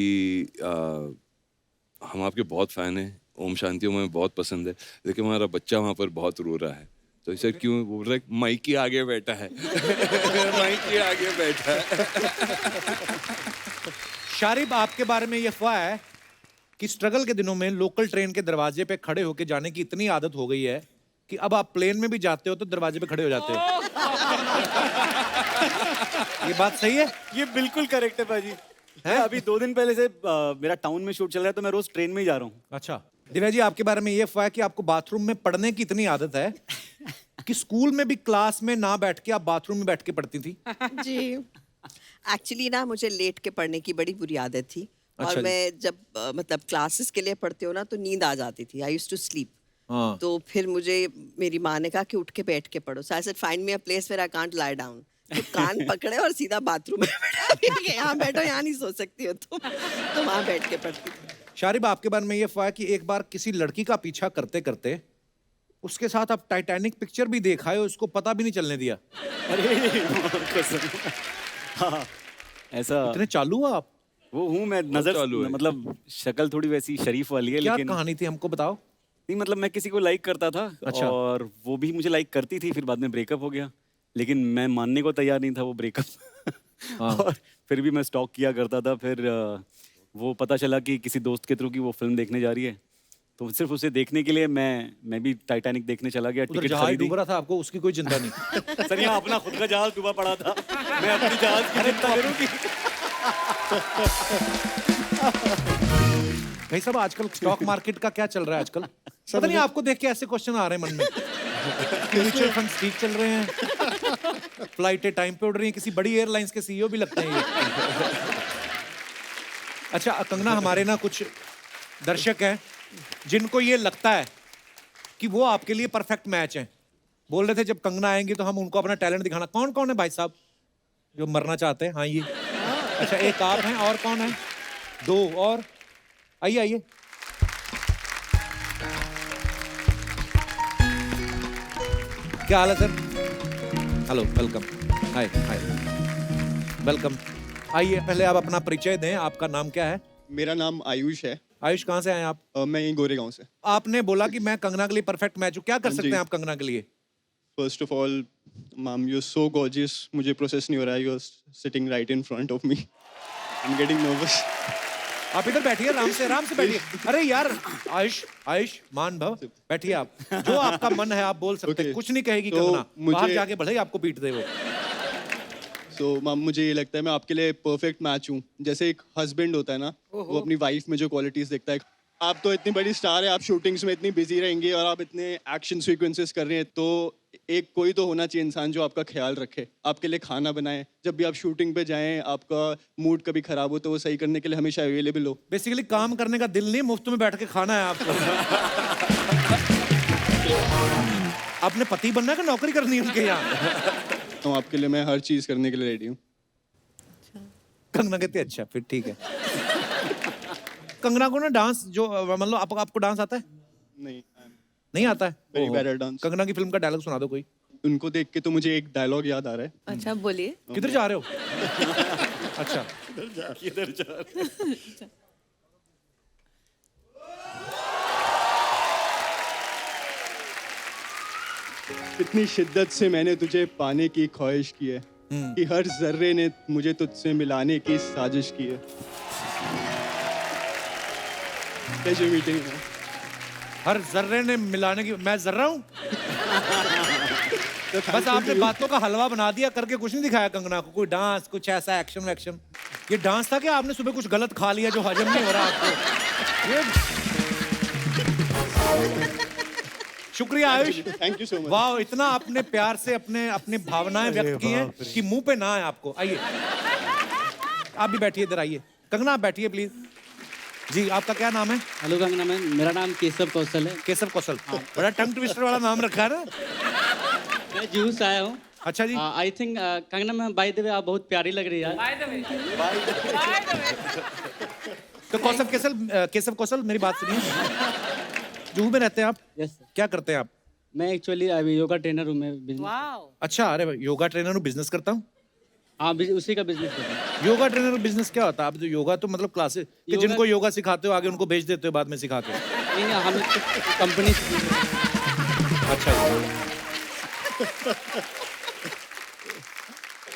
हम आपके बहुत फैन हैं, ओम शांति ओम हमें बहुत पसंद है, लेकिन हमारा बच्चा वहाँ पर बहुत रो रहा है। तो इसे क्यों? बोल रहा है माइकी आगे बैठा है। माइकी आगे बैठा है। शारिब, आपके बारे में ये अफवाह है कि स्ट्रगल के दिनों में लोकल ट्रेन के दरवाजे पे खड़े होके जाने की इतनी आदत हो गई है कि अब आप प्लेन में भी जाते हो तो दरवाजे पे खड़े हो जाते हो। ये बात सही है? ये बिल्कुल करेक्ट है भाजी। मैं अभी 2 दिन पहले से मेरा टाउन में शूट चल रहा है, तो मैं रोज ट्रेन में ही जा रहा हूँ। अच्छा। दिव्या जी, आपके बारे में ये अफवाह है कि आपको बाथरूम में पढ़ने की इतनी आदत है कि स्कूल में भी क्लास में ना बैठ के आप बाथरूम में बैठ के पढ़ती थी। जी। एक्चुअली ना मुझे लेट के पढ़ने की बड़ी बुरी आदत थी। अच्छा और जी। मैं जब मतलब क्लासेस के लिए पढ़ती हूँ ना तो नींद आ जाती थी। I used to sleep. हाँ। तो फिर मुझे मेरी माँ ने कहा कि उठ के बैठ के पढ़ो। So I said find me a place where I can't lie down. तो कान पकड़े और सीधा बाथरूम में बैठा दिया कि यहाँ बैठो, यहाँ नहीं सो सकती हो तुम। तो वहाँ बैठ के पढ़ती थी। शारिब, आपके बारे में ये अफवाह है कि एक बार किसी लड़की का पीछा करते करते उसके साथ आप टाइटैनिक पिक्चर भी देख आए, उसको पता भी नहीं चलने दिया। अरे कसम। हाँ, ऐसा इतने चालू हो आप? वो हूँ मैं। नजर चालू है। मतलब शक्ल थोड़ी वैसी शरीफ वाली है, क्या लेकिन कहानी थी, हमको बताओ। नहीं मतलब मैं किसी को लाइक करता था। अच्छा। और वो भी मुझे लाइक करती थी, फिर बाद में ब्रेकअप हो गया, लेकिन मैं मानने को तैयार नहीं था वो ब्रेकअप। हाँ। और फिर भी मैं स्टॉक किया करता था। फिर वो पता चला कि किसी दोस्त के थ्रू की वो फिल्म देखने जा रही है, तो सिर्फ उसे देखने के लिए मैं भी टाइटैनिक देखने चला गया। उधर टिकट जहाज खरीदी। डूब रहा था, आपको उसकी कोई चिंता नहीं। सर यहाँ अपना खुद का जहाज डूबा पड़ा था, मैं अपनी जहाज की चिंता करूँ कि भाई साहब, आजकल स्टॉक मार्केट का क्या चल रहा है आजकल? पता नहीं, आपको देख के ऐसे क्वेश्चन आ रहे हैं मन में। म्यूचुअल फंड ठीक चल रहे हैं, फ्लाइटें टाइम पे उड़ रही हैं, किसी बड़ी एयरलाइंस के सीईओ भी लगते हैं ये। अच्छा कंगना, हमारे ना कुछ दर्शक हैं जिनको ये लगता है कि वो आपके लिए परफेक्ट मैच है। बोल रहे थे जब कंगना आएंगी तो हम उनको अपना टैलेंट दिखाना। कौन कौन है भाई साहब जो मरना चाहते हैं? हाँ, ये अच्छा, एक आप हैं, और कौन है? 2 और। आइए आइए। क्या हाल है sir? Hello, welcome. Hi hi, welcome. आइए, पहले आप अपना परिचय दें। आपका नाम क्या है? मेरा नाम आयुष है। आयुष, कहाँ से आए आप? मैं यहीं गोरेगांव से। आपने बोला कि मैं कंगना के लिए परफेक्ट मैच हूँ। क्या कर हाँ सकते जी। हैं आप कंगना के लिए? First of all ma'am, you so gorgeous. मुझे प्रोसेस नहीं हो रहा है, you are sitting right in front of me. I am getting nervous. आप इधर बैठिए, आराम से बैठिए। अरे यार, आयुष आयुष मान भव, बैठिए आप। जो आपका मन है आप बोल सकते हैं। Okay. कुछ नहीं कहेगी तो कंगना। बाहर मुझे- जाके भले ही आपको पीट दे वो। सो मैम मुझे ये लगता है मैं आपके लिए परफेक्ट मैच हूँ। जैसे एक हस्बैंड होता है ना, वो अपनी वाइफ में जो क्वालिटीज देखता है। आप तो इतनी बड़ी स्टार है, आप शूटिंग्स में इतनी बिजी रहेंगी और आप इतने एक्शन सीक्वेंसेस कर रहे हैं, तो एक कोई तो होना चाहिए इंसान जो आपका ख्याल रखे, आपके लिए खाना बनाए, जब भी आप शूटिंग पे जाएं, आपका मूड कभी खराब हो तो वो सही करने के लिए हमेशा अवेलेबल हो। बेसिकली काम करने का दिल नहीं, मुफ्त में बैठ के खाना है आपको। आपने पति बनना है कि नौकरी करनी है उनके यहाँ? तो आपके लिए मैं हर चीज करने के लिए रेडी हूँ। कंगना कहती है अच्छा, फिर ठीक है। कंगना को ना डांस जो मतलब आपको डांस आता है? नहीं, नहीं आता है? वेरी ओहो। Bad at dance. कंगना की फिल्म का डायलॉग सुना दो कोई। उनको देख के तो मुझे एक डायलॉग याद आ रहा है। अच्छा बोलिए। किधर जा रहे हो? अच्छा, किधर जा रहे? इतनी शिद्दत से मैंने तुझे पाने की ख्वाहिश की है कि हर जर्रे ने मुझे तुझसे मिलाने की साजिश की है। Pleasure meeting you. हर जर्रे ने मिलाने की, मैं जर्रा हूँ? बस आपने बातों का हलवा बना दिया, करके कुछ नहीं दिखाया कंगना को। कोई डांस, कुछ ऐसा एक्शन वैक्शन। ये डांस था क्या? आपने सुबह कुछ गलत खा लिया जो हजम नहीं हो रहा आपको? ये शुक्रिया Ayush. Thank you so much. वाह, इतना आपने प्यार से अपनी भावनाएं व्यक्त की हैं कि मुंह पे ना आए आपको। आइए, आप भी बैठिए, इधर आइए। कंगना आप बैठिए प्लीज। जी, आपका क्या नाम है? हेलो कंगना मैम, मेरा नाम केशव कौशल है। केशव कौशल, बड़ा टंग ट्विस्टर वाला नाम रखा है ना। मैं जूहू से आया हूँ। अच्छा जी। I think Kangana ma'am, by the way आप बहुत प्यारी लग रही है। By the way. तो केशव कौशल मेरी बात सुनिए। जूहू में रहते हैं आप? यस क्या करते हैं आप? मैं एक्चुअली अभी योगा ट्रेनर हूँ। मैं बिजनेस, Wow. अच्छा, अरे योगा ट्रेनर हूँ, बिजनेस करता हूँ। हाँ उसी का बिजनेस करता हूँ। योगा ट्रेनर बिजनेस क्या होता है? आप तो योगा तो मतलब क्लासेस कि योगा- जिनको योगा सिखाते हो आगे उनको भेज देते हो बाद में सिखा के। नहीं हम कंपनी से। अच्छा।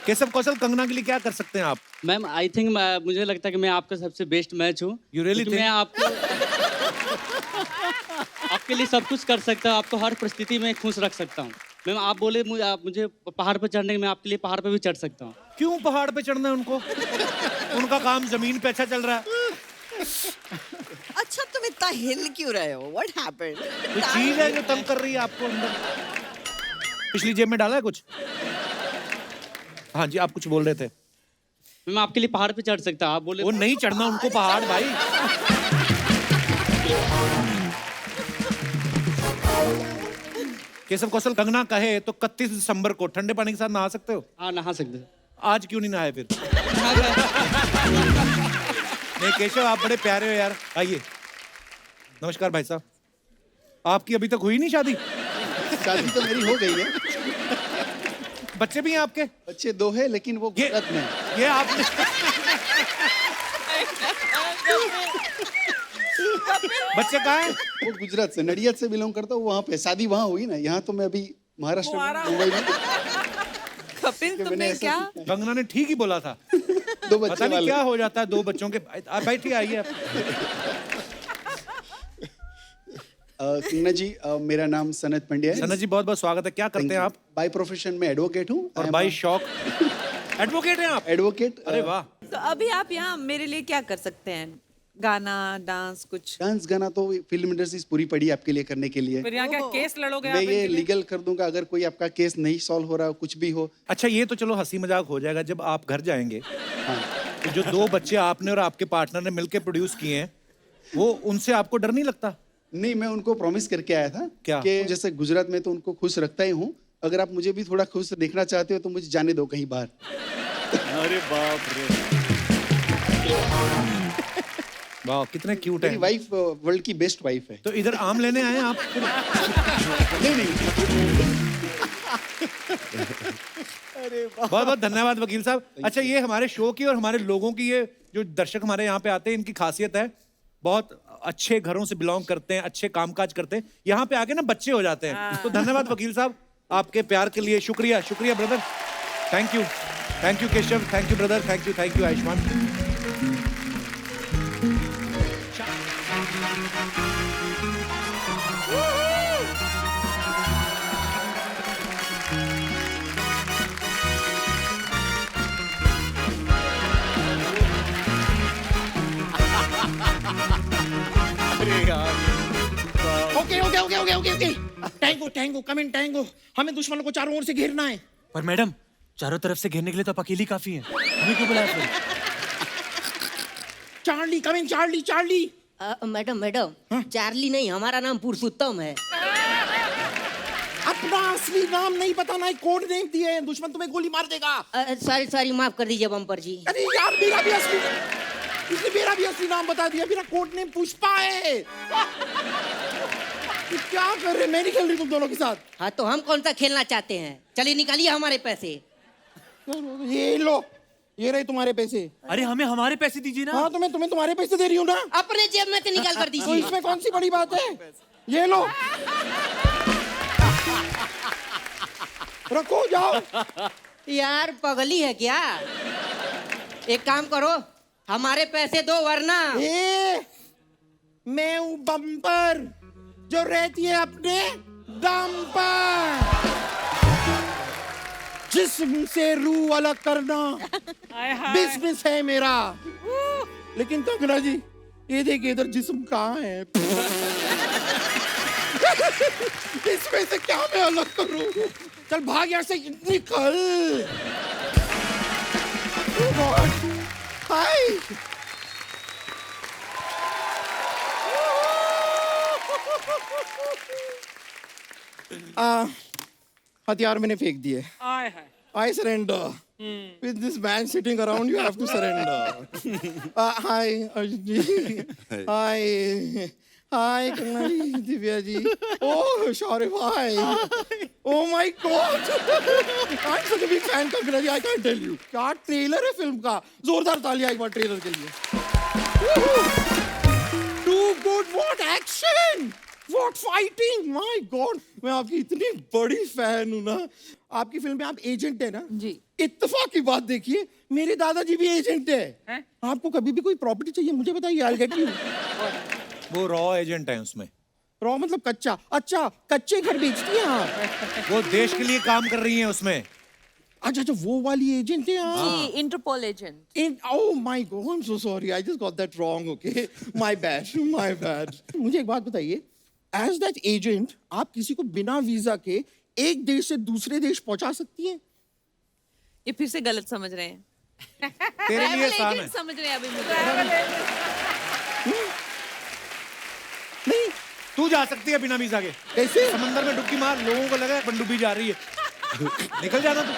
केशव कौशल, कंगना के लिए क्या कर सकते हैं आप? मैम आई थिंक मुझे लगता है कि मैं आपका सबसे बेस्ट मैच हूँ। You really क्योंकि मैं आपको आपके लिए सब कुछ कर सकता हूँ, आपको हर परिस्थिति में खुश रख सकता हूँ। मैम आप बोले मुझे पहाड़ पर चढ़ने के, मैं आपके लिए पहाड़ पर भी चढ़ सकता हूँ। क्यों पहाड़ पे चढ़ना है उनको? उनका काम जमीन पे अच्छा चल रहा है। अच्छा तुम इतना हिल क्यों रहे हो? What happened? कोई चीज है जो तंग कर रही है आपको अंदर? पिछली जेब में डाला है कुछ? हाँ जी, आप कुछ बोल रहे थे। मैं आपके लिए पहाड़ पे चढ़ सकता हूँ। आप बोले वो नहीं चढ़ना उनको पहाड़ भाई। केशव कौशल, कंगना कहे तो 31 दिसंबर को ठंडे पानी के साथ नहा सकते हो? हाँ नहा सकते हैं। आज क्यों नहीं नहाए फिर? नहीं केशव, आप बड़े प्यारे हो यार। आइए। नमस्कार भाई साहब, आपकी अभी तक हुई नहीं शादी? शादी तो मेरी हो गई है। बच्चे भी हैं आपके? बच्चे 2 हैं, लेकिन वो गुजरात में। ये आपने बच्चे कहाँ हैं? वो गुजरात से, नडियाद से बिलोंग करता हूँ। वहाँ पे शादी वहाँ हुई ना, यहाँ तो मैं अभी महाराष्ट्र में, मुंबई में। कपिल तुम्हें क्या? कंगना ने ठीक ही बोला था। 2 बच्चे पता नहीं वाले। क्या हो जाता है 2 बच्चों के। आप बैठिए, आइए आप। कंगना जी, मेरा नाम सनत पंड्या है। सनत जी, बहुत बहुत स्वागत है। क्या करते हैं आप? बाय प्रोफेशन में एडवोकेट हूँ। और बाय शौक एडवोकेट हैं आप? एडवोकेट। अरे वाह। तो अभी आप यहाँ मेरे लिए क्या कर सकते हैं? गाना, डांस, कुछ? डांस गाना तो फिल्म इंडस्ट्री पूरी पड़ी है आपके लिए करने के लिए। फिर यहाँ क्या केस लड़ोगे मैं आप ये इनके लिए? लीगल कर दूंगा अगर कोई आपका केस नहीं सॉल्व हो रहा, कुछ भी हो। अच्छा, ये तो चलो हंसी मजाक हो जाएगा। जब आप घर जाएंगे तो जो 2 बच्चे आपने और आपके पार्टनर ने मिलकर प्रोड्यूस किए हैं, वो उनसे आपको डर नहीं लगता? नहीं, मैं उनको प्रॉमिस करके आया था क्या? कि जैसे गुजरात में तो उनको खुश रखता ही हूँ, अगर आप मुझे भी थोड़ा खुश देखना चाहते हो तो मुझे जाने दो कहीं बाहर। अरे बाप रे। वाह, कितने क्यूट मेरी हैं। वाइफ वर्ल्ड की बेस्ट वाइफ है। तो इधर आम लेने आए हैं आप? नहीं। बहुत बहुत धन्यवाद वकील साहब। अच्छा, ये हमारे शो की और हमारे लोगों की, ये जो दर्शक हमारे यहाँ पे आते हैं, इनकी खासियत है, बहुत अच्छे घरों से बिलोंग करते हैं, अच्छे कामकाज करते हैं, यहाँ पे आके ना बच्चे हो जाते हैं। तो धन्यवाद वकील साहब आपके प्यार के लिए। शुक्रिया, शुक्रिया brother. Thank you Keshav, thank you brother, thank you Ayushman. Okay okay okay okay okay okay tango tango come in tango, हमें दुश्मनों को चारों ओर से घेरना है। पर मैडम चारों तरफ से घेरने के लिए तो आप अकेली काफी हैं, हमें क्यों बुलाया फिर? Charlie come in Charlie Charlie. Madam madam Charlie नहीं, हमारा नाम पुरुषोत्तम है। अपना असली नाम नहीं पता ना, कोड नेम दिए हैं, दुश्मन तुम्हें गोली मार देगा। सॉरी सॉरी, माफ कर दीजिए बम्पर जी। अरे यार मेरा भी असली, इसने मेरा भी असली नाम बता दिया, मेरा कोड नेम पुष्पा है। क्या कर रहे, मैं नहीं खेल रही तुम दोनों के साथ। हाँ तो हम कौन सा खेलना चाहते हैं, चलिए निकालिए हमारे पैसे। ये लो, ये रहे तुम्हारे पैसे। अरे हमें हमारे पैसे दीजिए ना। हाँ तो मैं तुम्हें तुम्हारे पैसे दे रही हूँ ना। अपने जेब में से निकाल कर तो दीजिए। इसमें कौन सी बड़ी बात है, ये लो रखो जाओ। यार पगली है क्या? एक काम करो, हमारे पैसे दो वरना। मैं हूँ बम्पर जो रहती है अपने दम पर। जिस्म से रूह अलग करना बिजनेस है मेरा। लेकिन कंगना जी ये देखिए इधर जिस्म कहाँ है? इसमें से क्या मैं अलग करूं? चल भाग यहाँ से, निकल। हाय हथियार मैंने फेंक दिए। I surrender. With this man sitting around, you have to surrender. Hi, Arjun ji. Hi. Hi, Kanna ji, Divya ji. Oh, Shaurya bhai. Oh my God. I'm such a big fan, Kanna ji. I can't tell you. क्या trailer है film का? जोरदार तालियां एक बार trailer के लिए। Too good. What action? What fighting? My God. मैं आपकी इतनी बड़ी फैन हूँ ना। आपकी फिल्म में आप एजेंट है ना जी। इत्तेफाक की बात देखिए, मेरे दादाजी भी एजेंट है। आपको कभी भी कोई प्रॉपर्टी चाहिए मुझे बताइए, I'll get you। वो रॉ एजेंट है उसमें। रॉ मतलब कच्चा? अच्छा कच्चे घर बेचती हैं आप? वो देश के लिए काम कर रही हैं उसमें। अच्छा अच्छा वो वाली एजेंट है आप? Interpol agent. Oh my God, I'm so sorry, I just got that wrong, okay? My bad, my bad। मुझे एक बात बताइए, as that agent आप किसी को बिना वीजा के एक देश से दूसरे देश पहुंचा सकती हैं? ये फिर से गलत समझ रहे हैं। तेरे लिए आसान है। समझ रहे हैं अभी मुझे। नहीं तू जा सकती है बिना वीजा के। कैसे? समंदर में डुबकी मार, लोगों को लगा पनडुब्बी जा रही है। निकल जाना तू।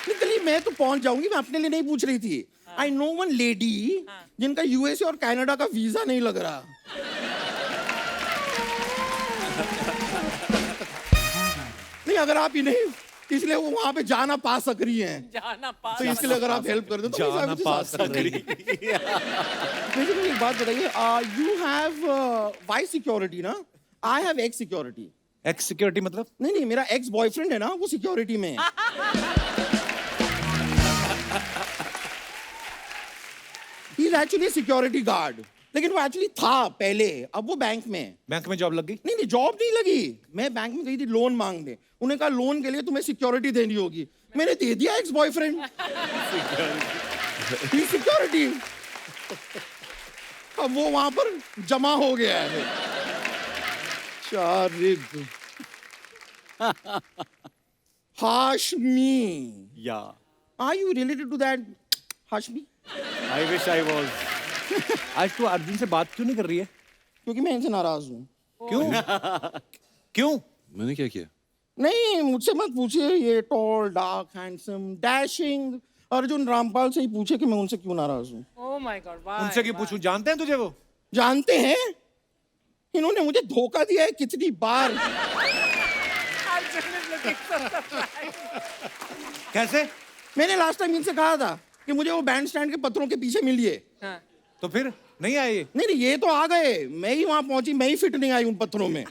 निकली, मैं तो पहुंच जाऊंगी, मैं अपने लिए नहीं पूछ रही थी। आई नो वन लेडी जिनका यूएसए और कनाडा का वीजा नहीं लग रहा। नहीं अगर आप ही नहीं, इसलिए वो वहां पे जाना पा सक रही हैं। जाना पा तो इसके लिए अगर आप हेल्प कर दो तो जाना पा सक रही। मुझे एक बात बताइए, यू हैव वाई सिक्योरिटी ना? I have x security. X security मतलब? नहीं नहीं, मेरा एक्स बॉयफ्रेंड है ना, वो सिक्योरिटी में है। He is actually security guard, लेकिन वो एक्चुअली था पहले, अब वो बैंक में। बैंक में जॉब लग गई? नहीं नहीं जॉब नहीं लगी, मैं बैंक में गई थी लोन मांगने, उन्हें कहा लोन के लिए तुम्हें सिक्योरिटी देनी होगी, मैंने दे दिया एक्स बॉयफ्रेंड सिक्योरिटी। अब वो वहां पर जमा हो गया है। Sharib Hashmi, Yeah, are you related to that Hashmi? I wish I was. आज तू अर्जुन से बात क्यों नहीं कर रही है? क्योंकि मैं इनसे नाराज हूँ। क्यों? क्यों? मैंने क्या किया? नहीं मुझसे मत पूछिए, ये tall dark handsome dashing Arjun Rampal से ही पूछे कि मैं उनसे क्यों नाराज हूँ। Oh my God, why? उनसे क्यों पूछूं? जानते हैं तुझे वो? जानते हैं, इन्होंने मुझे धोखा दिया है कितनी बार। कैसे? मैंने लास्ट टाइम इनसे कहा था कि मुझे वो बैंड स्टैंड के पत्थरों के पीछे मिलिए। तो फिर नहीं आए ये? नहीं नहीं ये तो आ गए, मैं ही वहां पहुंची, मैं ही फिट नहीं आई उन पत्थरों में।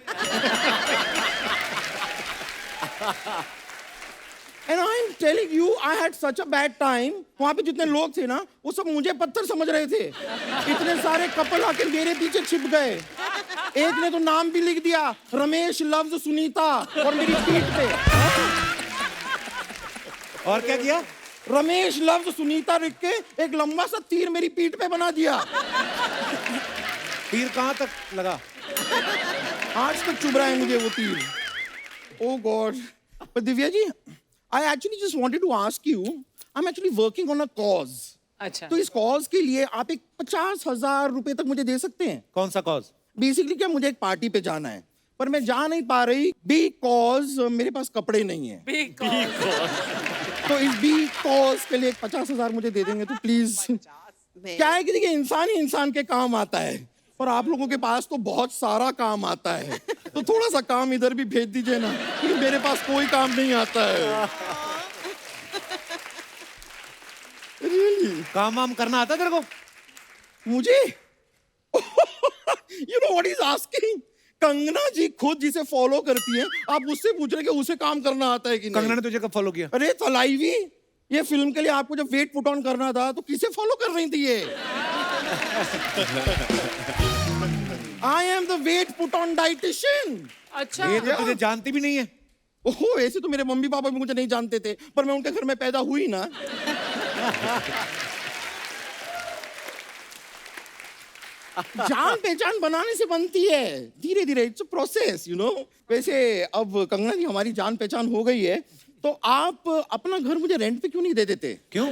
And I'm telling you, I had such a bad time. वहाँ पे जितने लोग थे ना, वो सब मुझे पत्थर समझ रहे थे। इतने सारे कपल आके मेरे पीछे छिप गए। एक ने तो नाम भी लिख दिया, रमेश लव्स सुनीता, और मेरी पीठ पे। और क्या किया? रमेश लव्स सुनीता लिख के एक लंबा सा तीर मेरी पीठ पे बना दिया। तीर कहाँ तक लगा? आज तक चुभ रहा है मुझे वो तीर. Oh God. But Divya ji, I actually just wanted to ask you, I'm actually working on a cause. अच्छा. तो इस कॉज के लिए आप एक 50,000 रुपए तक मुझे दे सकते हैं? कौन सा कॉज? बेसिकली क्या, मुझे एक पार्टी पे जाना है पर मैं जा नहीं पा रही बिकॉज मेरे पास कपड़े नहीं है. तो इस बी कॉज के लिए 50,000 मुझे दे देंगे तो प्लीज. क्या है कि देखिए, इंसान ही इंसान के काम आता है और आप लोगों के पास तो बहुत सारा काम आता है, तो थोड़ा सा काम इधर भी भेज दीजिए ना, क्योंकि मेरे पास कोई काम नहीं आता है. Really? काम वाम करना आता है तेरे को? मुझे you know what is asking. Kangana ji खुद जिसे फॉलो करती है, आप उससे पूछ रहे कि उसे काम करना आता है कि नहीं. कंगना ने तुझे कब फॉलो किया? अरे तलाईवी, ये फिल्म के लिए आपको जब वेट पुट ऑन करना था तो किसे फॉलो कर रही थी ये? I am the weight put on dietitian. अच्छा. ये तो तुझे जानती भी नहीं है. ओहो, ऐसे तो मेरे मम्मी पापा भी मुझे नहीं जानते थे, पर मैं उनके घर में पैदा हुई ना. जान पहचान बनाने से बनती है धीरे धीरे. It's a process, you know. वैसे अब कंगना जी हमारी जान पहचान हो गई है, तो आप अपना घर मुझे रेंट पे क्यों नहीं दे देते? क्यों?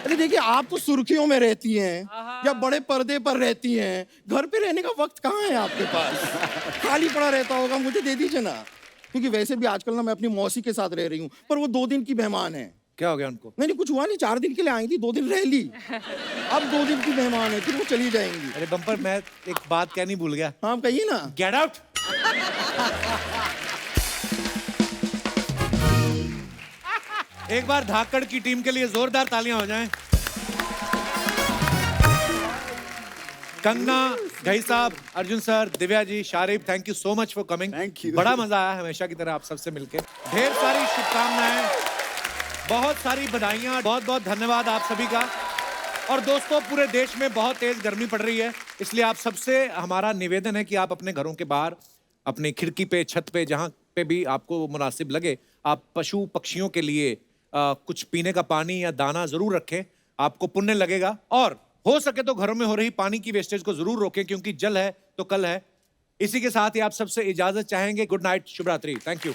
अरे देखिए, आप तो सुर्खियों में रहती हैं या बड़े पर्दे पर रहती हैं, घर पे रहने का वक्त कहाँ है आपके पास? खाली पड़ा रहता होगा, मुझे दे दीजिए ना. क्योंकि वैसे भी आजकल ना मैं अपनी मौसी के साथ रह रही हूँ, पर वो 2 दिन की मेहमान है. क्या हो गया उनको? नहीं, कुछ हुआ नहीं, 4 दिन के लिए आई थी, 2 दिन रह ली. अब 2 दिन की मेहमान है, फिर वो चली जाएंगी. अरे बम्पर, मैं एक बात कहनी भूल गया. हाँ कहिए ना. Get out. एक बार धाकड़ की टीम के लिए जोरदार तालियां हो जाएं. कंगना, घई साहब, Arjun sir, Divya ji, Sharif, thank you so much for coming. Thank you. बड़ा मजा आया हमेशा की तरह आप सबसे मिलके. ढेर सारी शुभकामनाएं, बहुत सारी बधाइयां, बहुत बहुत धन्यवाद आप सभी का. और दोस्तों, पूरे देश में बहुत तेज गर्मी पड़ रही है, इसलिए आप सबसे हमारा निवेदन है कि आप अपने घरों के बाहर, अपनी खिड़की पे, छत पे, जहां पे भी आपको मुनासिब लगे, आप पशु पक्षियों के लिए कुछ पीने का पानी या दाना जरूर रखें. आपको पुण्य लगेगा. और हो सके तो घरों में हो रही पानी की वेस्टेज को जरूर रोकें, क्योंकि जल है तो कल है. इसी के साथ ही आप सबसे इजाजत चाहेंगे. गुड नाइट, शुभ रात्रि. Thank you.